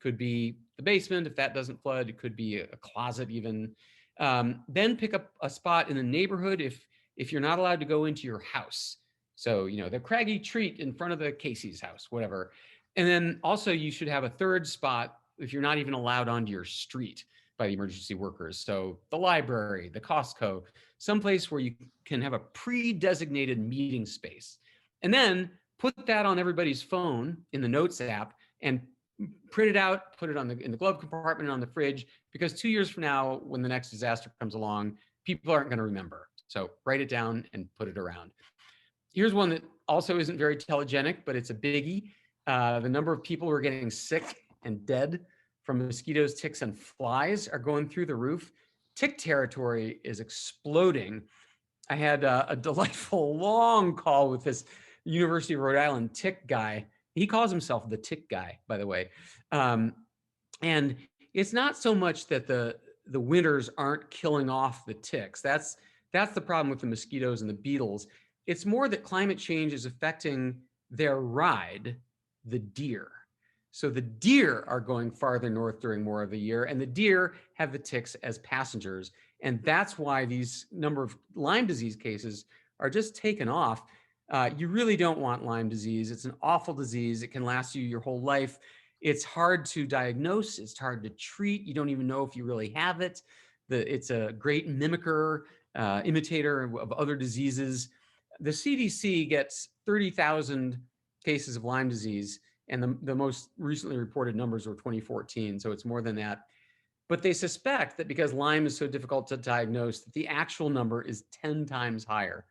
Could be the basement if that doesn't flood. It could be a closet even. Then pick up a spot in the neighborhood if you're not allowed to go into your house. So, you know, the Craggy Treat in front of the Casey's house, whatever. And then also you should have a third spot if you're not even allowed onto your street by the emergency workers. So the library, the Costco, someplace where you can have a pre-designated meeting space. And then put that on everybody's phone in the Notes app and print it out, put it in the glove compartment on the fridge, because 2 years from now, when the next disaster comes along, people aren't going to remember. So write it down and put it around. Here's one that also isn't very telegenic, but it's a biggie. The number of people who are getting sick and dead from mosquitoes, ticks, and flies are going through the roof. Tick territory is exploding. I had a delightful long call with this University of Rhode Island tick guy. He calls himself the tick guy, by the way. And it's not so much that the winters aren't killing off the ticks. That's the problem with the mosquitoes and the beetles. It's more that climate change is affecting their ride, the deer. So the deer are going farther north during more of the year, and the deer have the ticks as passengers. And that's why these number of Lyme disease cases are just taken off. You really don't want Lyme disease. It's an awful disease. It can last you your whole life. It's hard to diagnose. It's hard to treat. You don't even know if you really have it. It's a great mimicker, imitator of other diseases. The CDC gets 30,000 cases of Lyme disease, and the most recently reported numbers were 2014, so it's more than that. But they suspect that because Lyme is so difficult to diagnose, that the actual number is 10 times higher.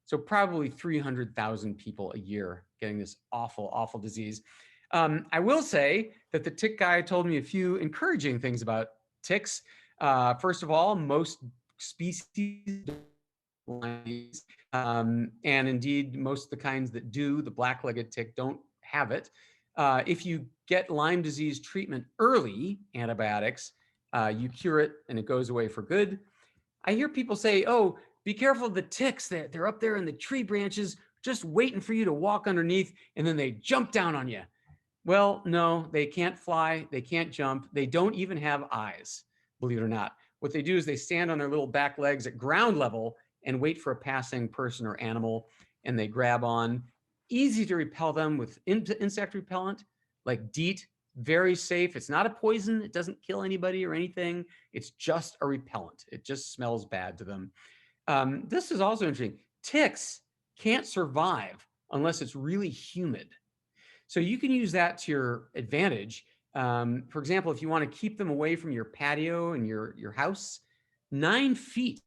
So probably 300,000 people a year getting this awful, awful disease. I will say that the tick guy told me a few encouraging things about ticks. First of all, most species and indeed most of the kinds that do, the black-legged tick, don't have it. If you get Lyme disease treatment early, antibiotics, you cure it and it goes away for good. I hear people say, oh, be careful of the ticks, they're up there in the tree branches. just waiting for you to walk underneath, and then they jump down on you. Well, no, they can't fly, they can't jump, they don't even have eyes, believe it or not. What they do is they stand on their little back legs at ground level and wait for a passing person or animal, and they grab on. Easy to repel them with insect repellent like DEET, very safe. It's not a poison, it doesn't kill anybody or anything. It's just a repellent. It just smells bad to them. This is also interesting. Ticks can't survive unless it's really humid. So you can use that to your advantage. For example, if you want to keep them away from your patio and your house, 9 feet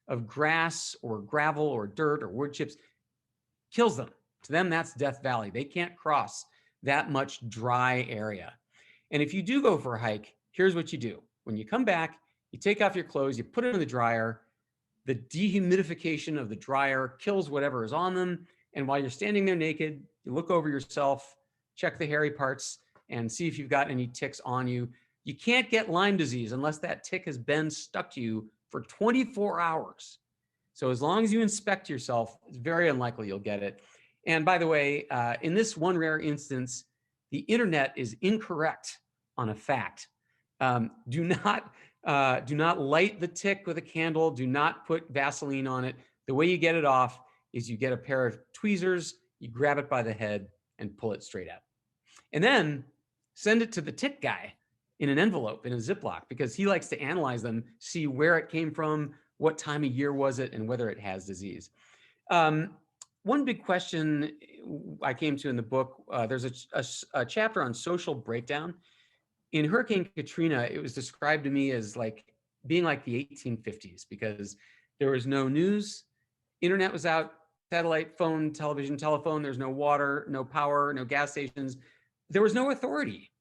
of grass or gravel or dirt or wood chips kills them. To them, that's Death Valley. They can't cross that much dry area. And if you do go for a hike, here's what you do. When you come back, you take off your clothes, you put it in the dryer. The dehumidification of the dryer kills whatever is on them. And while you're standing there naked, you look over yourself, check the hairy parts, and see if you've got any ticks on you. You can't get Lyme disease unless that tick has been stuck to you for 24 hours. So as long as you inspect yourself, it's very unlikely you'll get it. And by the way, in this one rare instance, the internet is incorrect on a fact. Do not light the tick with a candle. Do not put Vaseline on it. The way you get it off is you get a pair of tweezers, you grab it by the head and pull it straight out. And then send it to the tick guy in an envelope, in a Ziploc, because he likes to analyze them, see where it came from, what time of year was it, and whether it has disease. One big question I came to in the book, there's a chapter on social breakdown. In Hurricane Katrina, it was described to me as like being like the 1850s because there was no news, internet was out, satellite, phone, television, telephone, there's no water, no power, no gas stations. There was no authority.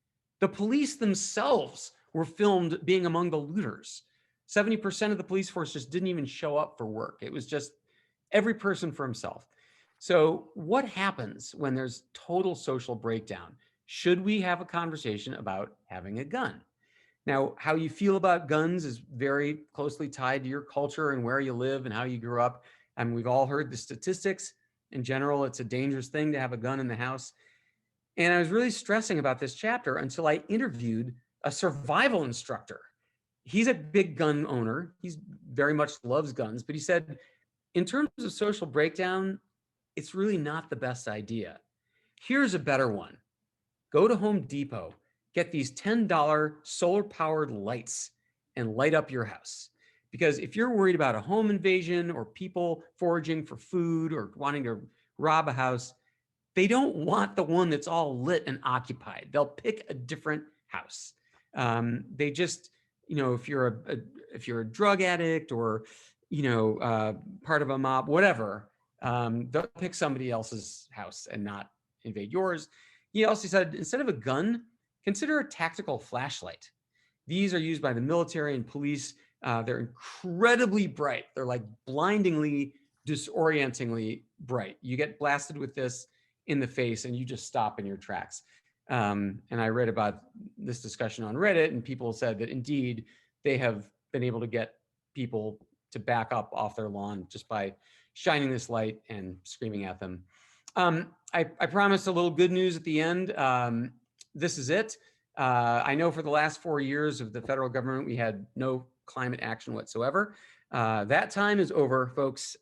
The police themselves were filmed being among the looters. 70% of the police force just didn't even show up for work. It was just every person for himself. So what happens when there's total social breakdown? Should we have a conversation about having a gun? Now, how you feel about guns is very closely tied to your culture and where you live and how you grew up. I mean, we've all heard the statistics. In general, it's a dangerous thing to have a gun in the house. And I was really stressing about this chapter until I interviewed a survival instructor. He's a big gun owner. He very much loves guns, but he said, in terms of social breakdown, it's really not the best idea. Here's a better one. Go to Home Depot, get these $10 solar-powered lights and light up your house. Because if you're worried about a home invasion or people foraging for food or wanting to rob a house, they don't want the one that's all lit and occupied. They'll pick a different house. They just, if you're a drug addict or, part of a mob, whatever, they'll pick somebody else's house and not invade yours. He also said, instead of a gun, consider a tactical flashlight. These are used by the military and police. They're incredibly bright. They're like blindingly, disorientingly bright. You get blasted with this in the face and you just stop in your tracks. And I read about this discussion on Reddit, and people said that indeed they have been able to get people to back up off their lawn just by shining this light and screaming at them. I promised a little good news at the end. This is it. I know for the last 4 years of the federal government, we had no climate action whatsoever. That time is over, folks.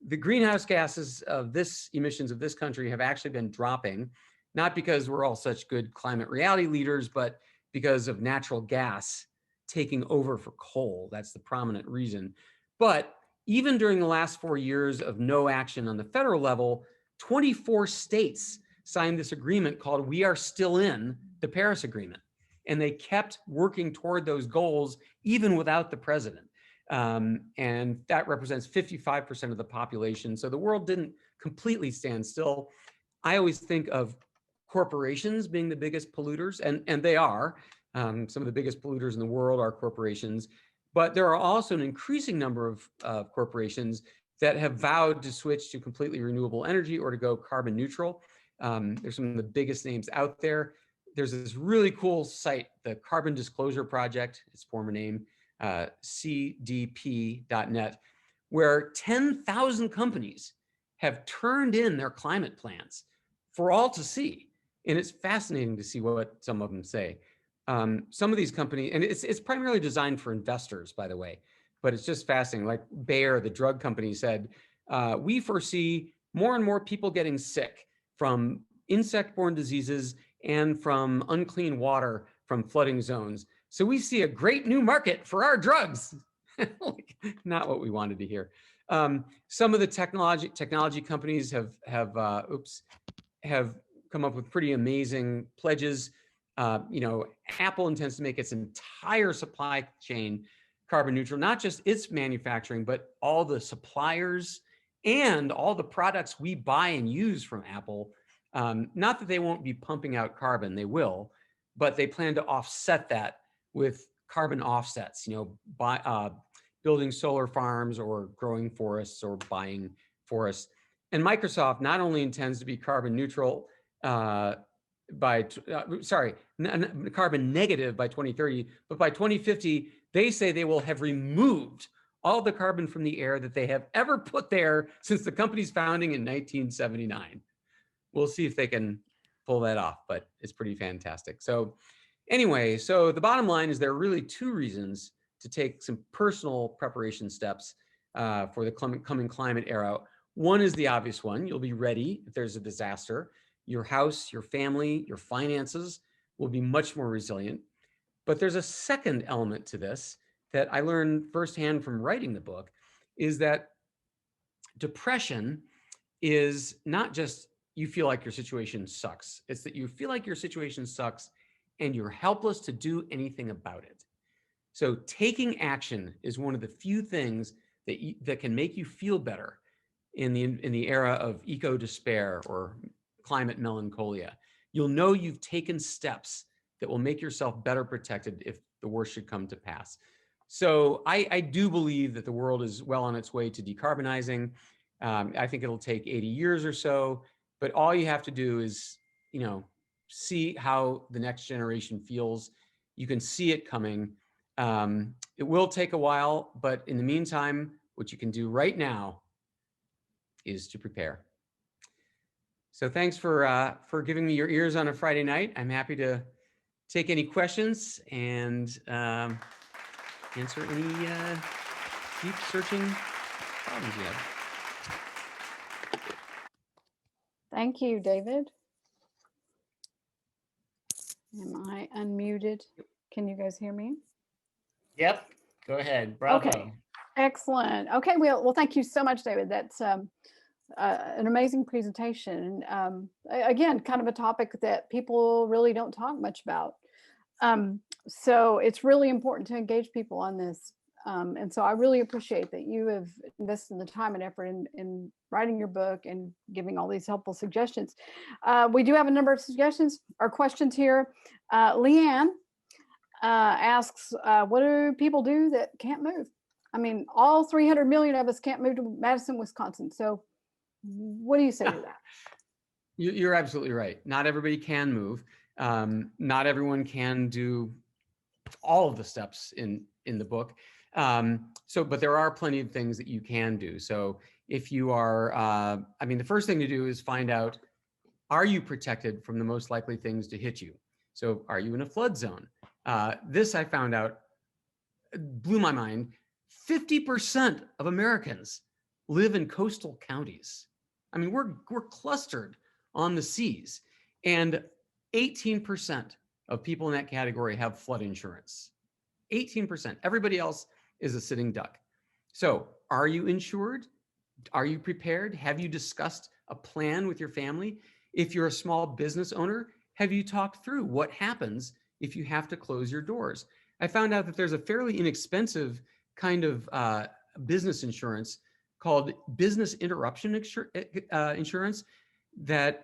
The greenhouse gases of emissions of this country have actually been dropping, not because we're all such good climate reality leaders, but because of natural gas taking over for coal. That's the prominent reason. But even during the last 4 years of no action on the federal level, 24 states signed this agreement called We Are Still In, the Paris Agreement. And they kept working toward those goals even without the president. And that represents 55% of the population. So the world didn't completely stand still. I always think of corporations being the biggest polluters, and they are. Some of the biggest polluters in the world are corporations. But there are also an increasing number of corporations that have vowed to switch to completely renewable energy or to go carbon neutral. There's some of the biggest names out there. There's this really cool site, the Carbon Disclosure Project, its former name, cdp.net, where 10,000 companies have turned in their climate plans for all to see. And it's fascinating to see what some of them say. Some of these companies, and it's primarily designed for investors, by the way, but it's just fascinating. Like Bayer, the drug company, said, we foresee more and more people getting sick from insect-borne diseases and from unclean water from flooding zones. So we see a great new market for our drugs. Like, not what we wanted to hear. Some of the technology companies have come up with pretty amazing pledges. Apple intends to make its entire supply chain carbon neutral, not just its manufacturing, but all the suppliers and all the products we buy and use from Apple. Not that they won't be pumping out carbon, they will, but they plan to offset that with carbon offsets, by building solar farms or growing forests or buying forests. And Microsoft not only intends to be carbon neutral carbon negative by 2030, but by 2050, they say they will have removed all the carbon from the air that they have ever put there since the company's founding in 1979. We'll see if they can pull that off, but it's pretty fantastic. So anyway, so the bottom line is there are really two reasons to take some personal preparation steps for the coming climate era. One is the obvious one. You'll be ready if there's a disaster. Your house, your family, your finances will be much more resilient. But there's a second element to this that I learned firsthand from writing the book, is that depression is not just you feel like your situation sucks. It's that you feel like your situation sucks and you're helpless to do anything about it. So taking action is one of the few things that can make you feel better in the era of eco despair or climate melancholia. You'll know you've taken steps that will make yourself better protected if the worst should come to pass. So I do believe that the world is well on its way to decarbonizing. I think it'll take 80 years or so, but all you have to do is, see how the next generation feels. You can see it coming. It will take a while, but in the meantime, what you can do right now is to prepare. So thanks for giving me your ears on a Friday night. I'm happy to take any questions and answer any deep searching problems you have. Thank you, David. Am I unmuted? Can you guys hear me? Yep. Go ahead. Bravo. Okay. Excellent. Okay. Well, thank you so much, David. That's an amazing presentation. Again, kind of a topic that people really don't talk much about. So it's really important to engage people on this. And so I really appreciate that you have invested the time and effort in writing your book and giving all these helpful suggestions. We do have a number of suggestions or questions here. Leanne asks, what do people do that can't move? I mean, all 300 million of us can't move to Madison, Wisconsin. So what do you say to that? You're absolutely right. Not everybody can move. Not everyone can do all of the steps in the book. But there are plenty of things that you can do. So if you are, the first thing to do is find out, are you protected from the most likely things to hit you? So are you in a flood zone? This I found out blew my mind. 50% of Americans live in coastal counties. I mean, we're clustered on the seas, and 18% of people in that category have flood insurance. 18%. Everybody else is a sitting duck. So are you insured? Are you prepared? Have you discussed a plan with your family? If you're a small business owner, have you talked through what happens if you have to close your doors? I found out that there's a fairly inexpensive kind of business insurance called business interruption insurance that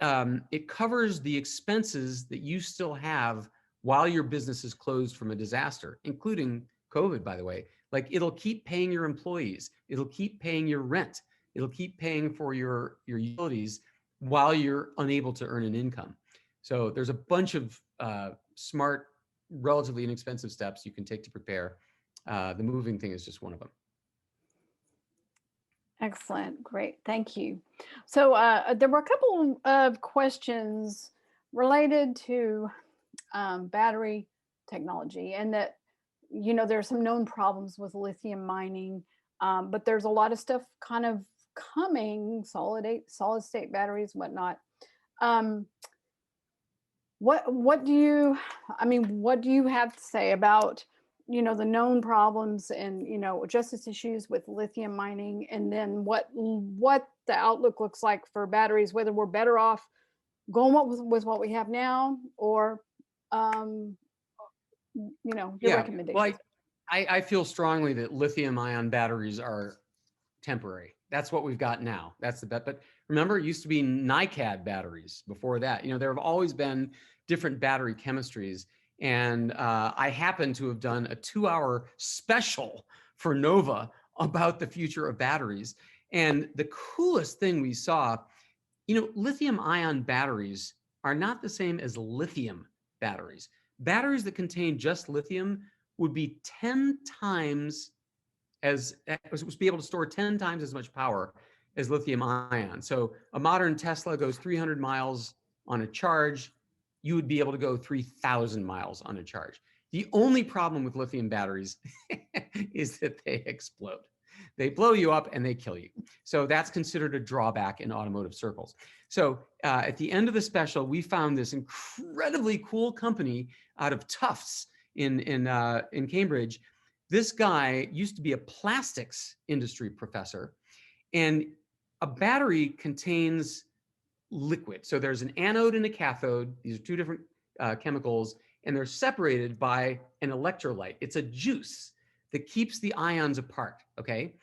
it covers the expenses that you still have while your business is closed from a disaster, including COVID, by the way. Like, it'll keep paying your employees, it'll keep paying your rent, it'll keep paying for your utilities while you're unable to earn an income. So there's a bunch of smart, relatively inexpensive steps you can take to prepare. The moving thing is just one of them. Excellent. Great. Thank you. So there were a couple of questions related to battery technology, and that, there are some known problems with lithium mining, but there's a lot of stuff kind of coming, solid state batteries, whatnot. What do you, what do you have to say about, the known problems and, justice issues with lithium mining, and then what the outlook looks like for batteries, whether we're better off going with what we have now, or, your Yeah, recommendations? well, I feel strongly that lithium ion batteries are temporary. That's what we've got now. That's the bet. But remember, it used to be NiCad batteries before that. There have always been different battery chemistries. And I happen to have done a 2-hour special for NOVA about the future of batteries. And the coolest thing we saw, lithium ion batteries are not the same as lithium batteries. Batteries that contain just lithium would be 10 times was be able to store 10 times as much power as lithium ion. So a modern Tesla goes 300 miles on a charge. You would be able to go 3,000 miles on a charge. The only problem with lithium batteries is that they explode. They blow you up and they kill you. So that's considered a drawback in automotive circles. So at the end of the special, we found this incredibly cool company out of Tufts in Cambridge. This guy used to be a plastics industry professor, and a battery contains liquid. So there's an anode and a cathode. These are two different chemicals, and they're separated by an electrolyte. It's a juice that keeps the ions apart, okay?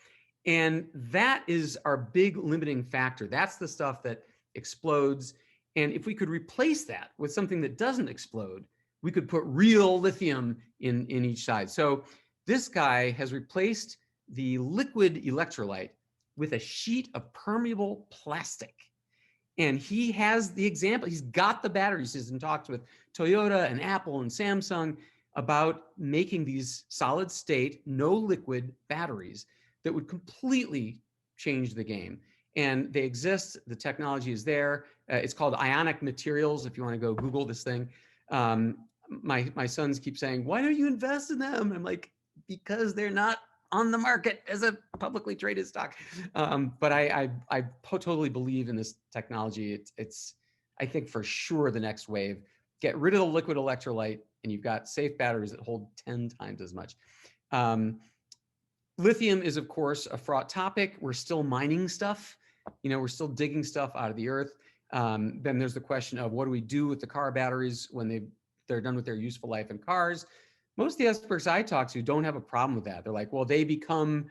And that is our big limiting factor. That's the stuff that explodes. And if we could replace that with something that doesn't explode, we could put real lithium in each side. So this guy has replaced the liquid electrolyte with a sheet of permeable plastic. And he has the example, he's got the batteries. He's in talks with Toyota and Apple and Samsung about making these solid state, no liquid batteries that would completely change the game. And they exist, the technology is there. It's called ionic materials, if you want to go Google this thing. My sons keep saying, why don't you invest in them? I'm like, because they're not on the market as a publicly traded stock. But I totally believe in this technology. It's I think for sure the next wave. Get rid of the liquid electrolyte and you've got safe batteries that hold 10 times as much. Lithium is, of course, a fraught topic. We're still mining stuff. We're still digging stuff out of the earth. Then there's the question of what do we do with the car batteries when they're done with their useful life in cars. Most of the experts I talk to don't have a problem with that. They're like, well, they become,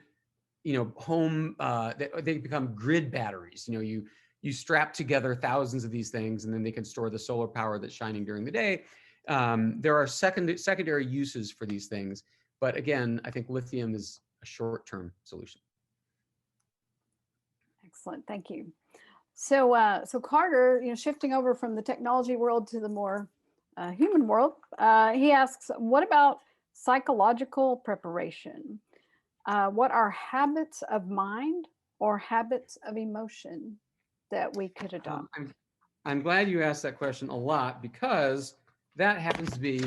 they become grid batteries. You strap together thousands of these things, and then they can store the solar power that's shining during the day. There are secondary uses for these things, but again, I think lithium is a short-term solution. Excellent, thank you. So, Carter, shifting over from the technology world to the more human world, he asks, what about psychological preparation? What are habits of mind or habits of emotion that we could adopt? I'm glad you asked that question a lot, because that happens to be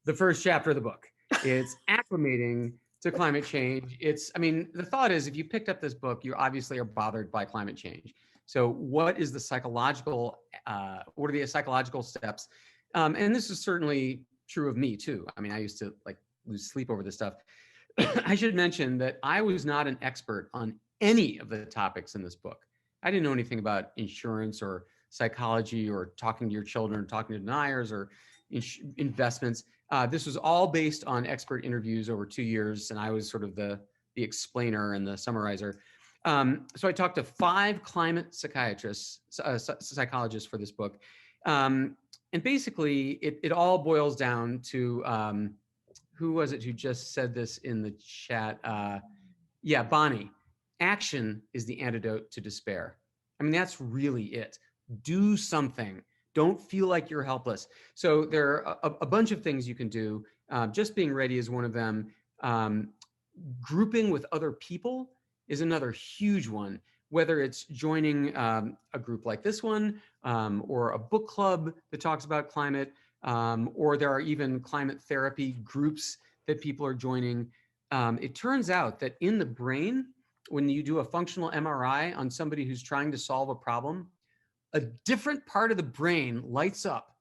the first chapter of the book. It's acclimating to climate change. The thought is, if you picked up this book, you obviously are bothered by climate change. So what is the psychological, what are the psychological steps? And this is certainly true of me too. I used to lose sleep over this stuff. I should mention that I was not an expert on any of the topics in this book. I didn't know anything about insurance or psychology or talking to your children, talking to deniers or investments. This was all based on expert interviews over 2 years, and I was sort of the explainer and the summarizer. So I talked to 5 climate psychologists for this book. And basically, it all boils down to, who was it who just said this in the chat? Yeah, Bonnie. Action is the antidote to despair. That's really it. Do something. Don't feel like you're helpless. So there are a bunch of things you can do. Just being ready is one of them. Grouping with other people is another huge one, whether it's joining a group like this one, or a book club that talks about climate, or there are even climate therapy groups that people are joining. It turns out that in the brain, when you do a functional MRI on somebody who's trying to solve a problem, a different part of the brain lights up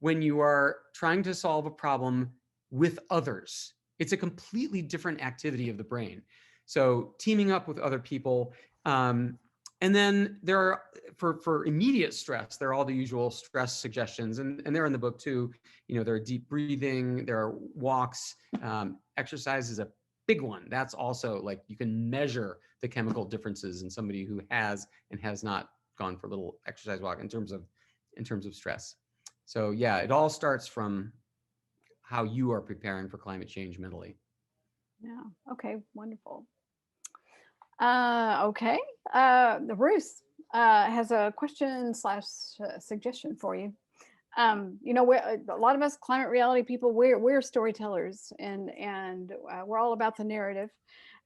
when you are trying to solve a problem with others. It's a completely different activity of the brain. So teaming up with other people. And then there are, for immediate stress, there are all the usual stress suggestions, and they're in the book too. There are deep breathing, there are walks, exercise is a big one. That's also like, you can measure the chemical differences in somebody who has and has not gone for a little exercise walk in terms of stress. So yeah, it all starts from how you are preparing for climate change mentally. Yeah. Okay. Wonderful. Okay. Bruce has a question / suggestion for you. A lot of us climate reality people, we're storytellers, and we're all about the narrative.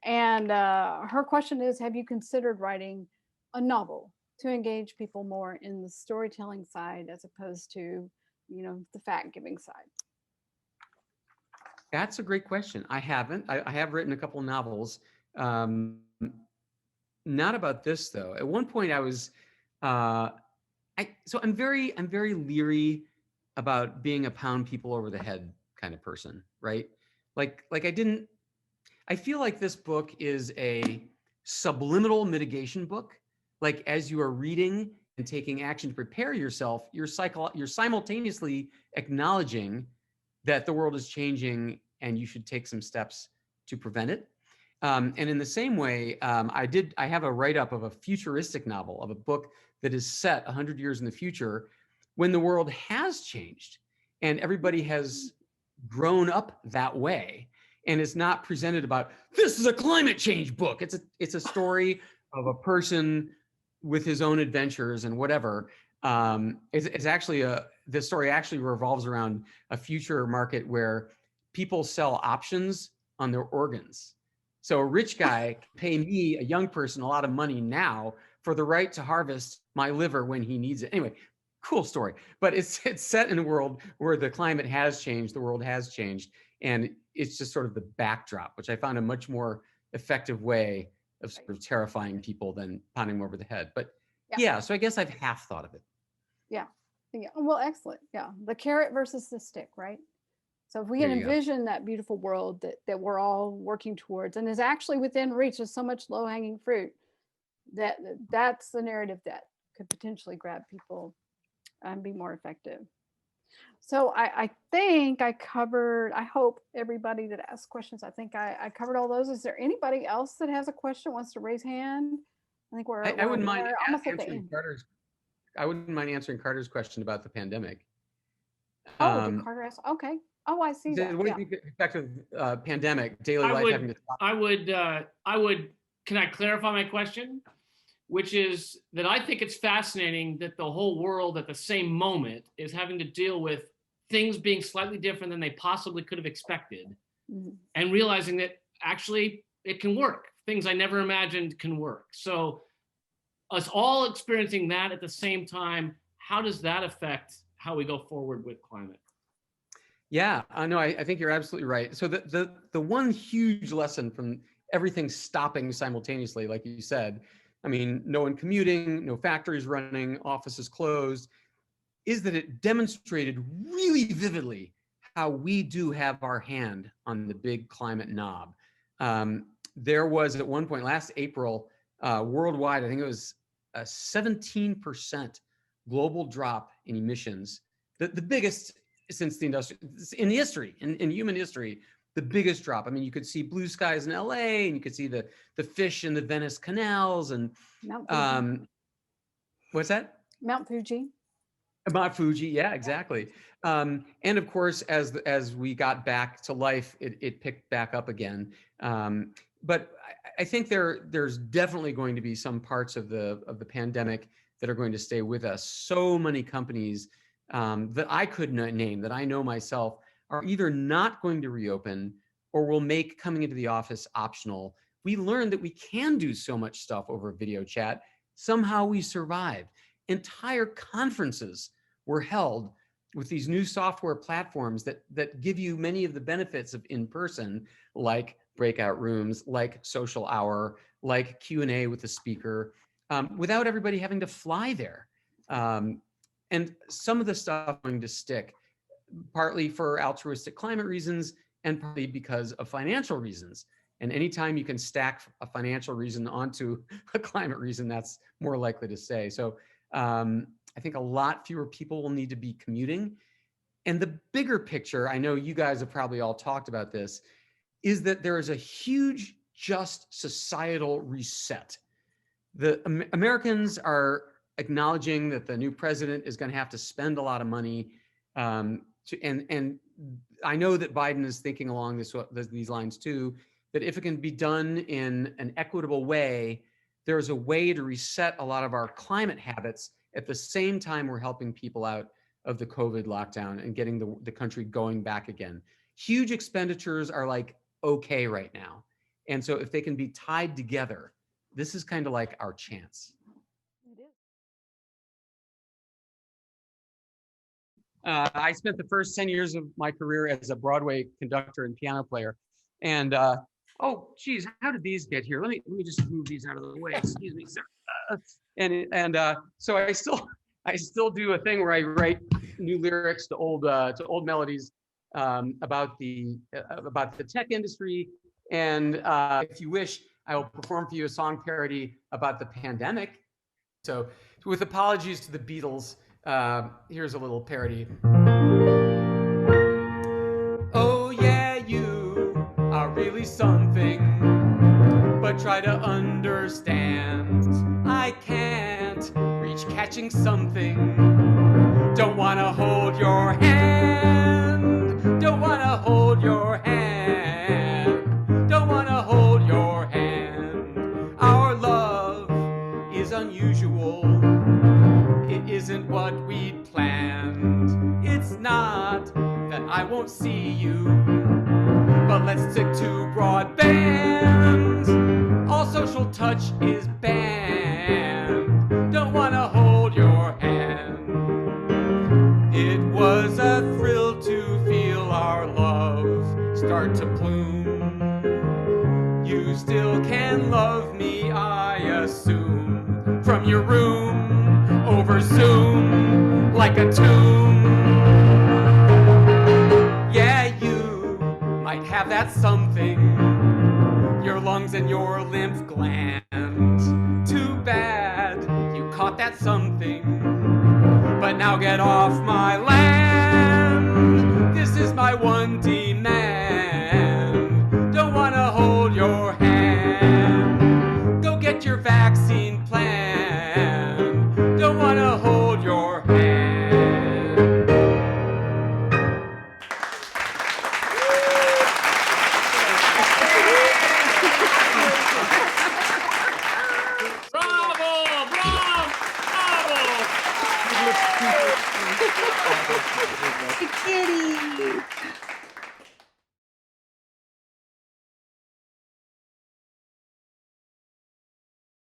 And her question is, have you considered writing a novel to engage people more in the storytelling side as opposed to, the fact giving side? That's a great question. I haven't. I have written a couple novels. Not about this though. At one point, I was. So I'm very leery about being a pound people over the head kind of person, right? Like I feel like this book is a subliminal mitigation book. Like, as you are reading and taking action to prepare yourself, you're simultaneously acknowledging that the world is changing and you should take some steps to prevent it. And in the same way, I have a write-up of a futuristic novel, of a book that is set 100 years in the future, when the world has changed and everybody has grown up that way. And it's not presented about, this is a climate change book. It's a story of a person with his own adventures and whatever. It's actually the story actually revolves around a future market where people sell options on their organs. So a rich guy can pay me, a young person, a lot of money now for the right to harvest my liver when he needs it. Anyway, cool story. But it's set in a world where the climate has changed, the world has changed, and it's just sort of the backdrop, which I found a much more effective way of sort of terrifying people than pounding them over the head. But yeah, so I guess I've half thought of it. Yeah. Well, excellent. Yeah. The carrot versus the stick, right? So if we can envision that beautiful world that we're all working towards and is actually within reach, there's so much low-hanging fruit, that's the narrative that could potentially grab people and be more effective. So I think I covered, I hope everybody that asked questions, I think I covered all those. Is there anybody else that has a question, wants to raise hand? I think I wouldn't mind answering Carter's. I wouldn't mind answering Carter's question about the pandemic. Did Carter ask? Okay. Oh, I see that. What do you think back to pandemic, daily life having to stop? I would, can I clarify my question? Which is that I think it's fascinating that the whole world at the same moment is having to deal with things being slightly different than they possibly could have expected, and realizing that actually it can work. Things I never imagined can work. So us all experiencing that at the same time, how does that affect how we go forward with climate? Yeah, no, I think you're absolutely right. So the one huge lesson from everything stopping simultaneously, like you said, I mean, no one commuting, no factories running, offices closed, is that it demonstrated really vividly how we do have our hand on the big climate knob. There was at one point last April, worldwide, I think it was a 17% global drop in emissions, the biggest since the in human history, the biggest drop. I mean, you could see blue skies in LA, and you could see the fish in the Venice canals, and what's that? Mount Fuji. Mount Fuji, yeah, exactly. And of course, as we got back to life, it picked back up again. But I think there's definitely going to be some parts of the pandemic that are going to stay with us. So many companies that I could name, that I know myself, are either not going to reopen or will make coming into the office optional, we learned that we can do so much stuff over video chat. Somehow we survived. Entire conferences were held with these new software platforms that give you many of the benefits of in-person, like breakout rooms, like social hour, like Q&A with the speaker, without everybody having to fly there. And some of the stuff going to stick, partly for altruistic climate reasons and partly because of financial reasons. And anytime you can stack a financial reason onto a climate reason, that's more likely to stay. So I think a lot fewer people will need to be commuting. And the bigger picture, I know you guys have probably all talked about this, is that there is a huge just societal reset. The Americans are acknowledging that the new president is going to have to spend a lot of money. And I know that Biden is thinking along these lines too, that if it can be done in an equitable way, there's a way to reset a lot of our climate habits at the same time we're helping people out of the COVID lockdown and getting the country going back again. Huge expenditures are like okay right now. And so if they can be tied together, this is kind of like our chance. It is. I spent the first 10 years of my career as a Broadway conductor and piano player. And oh, geez, how did these get here? Let me just move these out of the way. Excuse me, sir. So I still do a thing where I write new lyrics to old melodies about the tech industry. And if you wish, I will perform for you a song parody about the pandemic. So with apologies to the Beatles, here's a little parody. Oh yeah, you are really something, but try to understand. I can't reach catching something. Don't wanna hold your hand. Don't wanna hold your hand. Don't wanna hold your hand. Our love is unusual. It isn't what we'd planned. It's not that I won't see you, but let's stick to broadband. All social touch is banned. Don't wanna hold your hand. It was a thrill to feel our love start to bloom. You still can love me, I assume, from your room over Zoom like a tomb. Yeah, you might have that something, your lungs and your lymph gland. Too bad you caught that something, but now get off my land. This is my one demand. Don't wanna hold your hand. Go get your vaccine plan. Don't wanna hold your hand. Bravo! Kitty.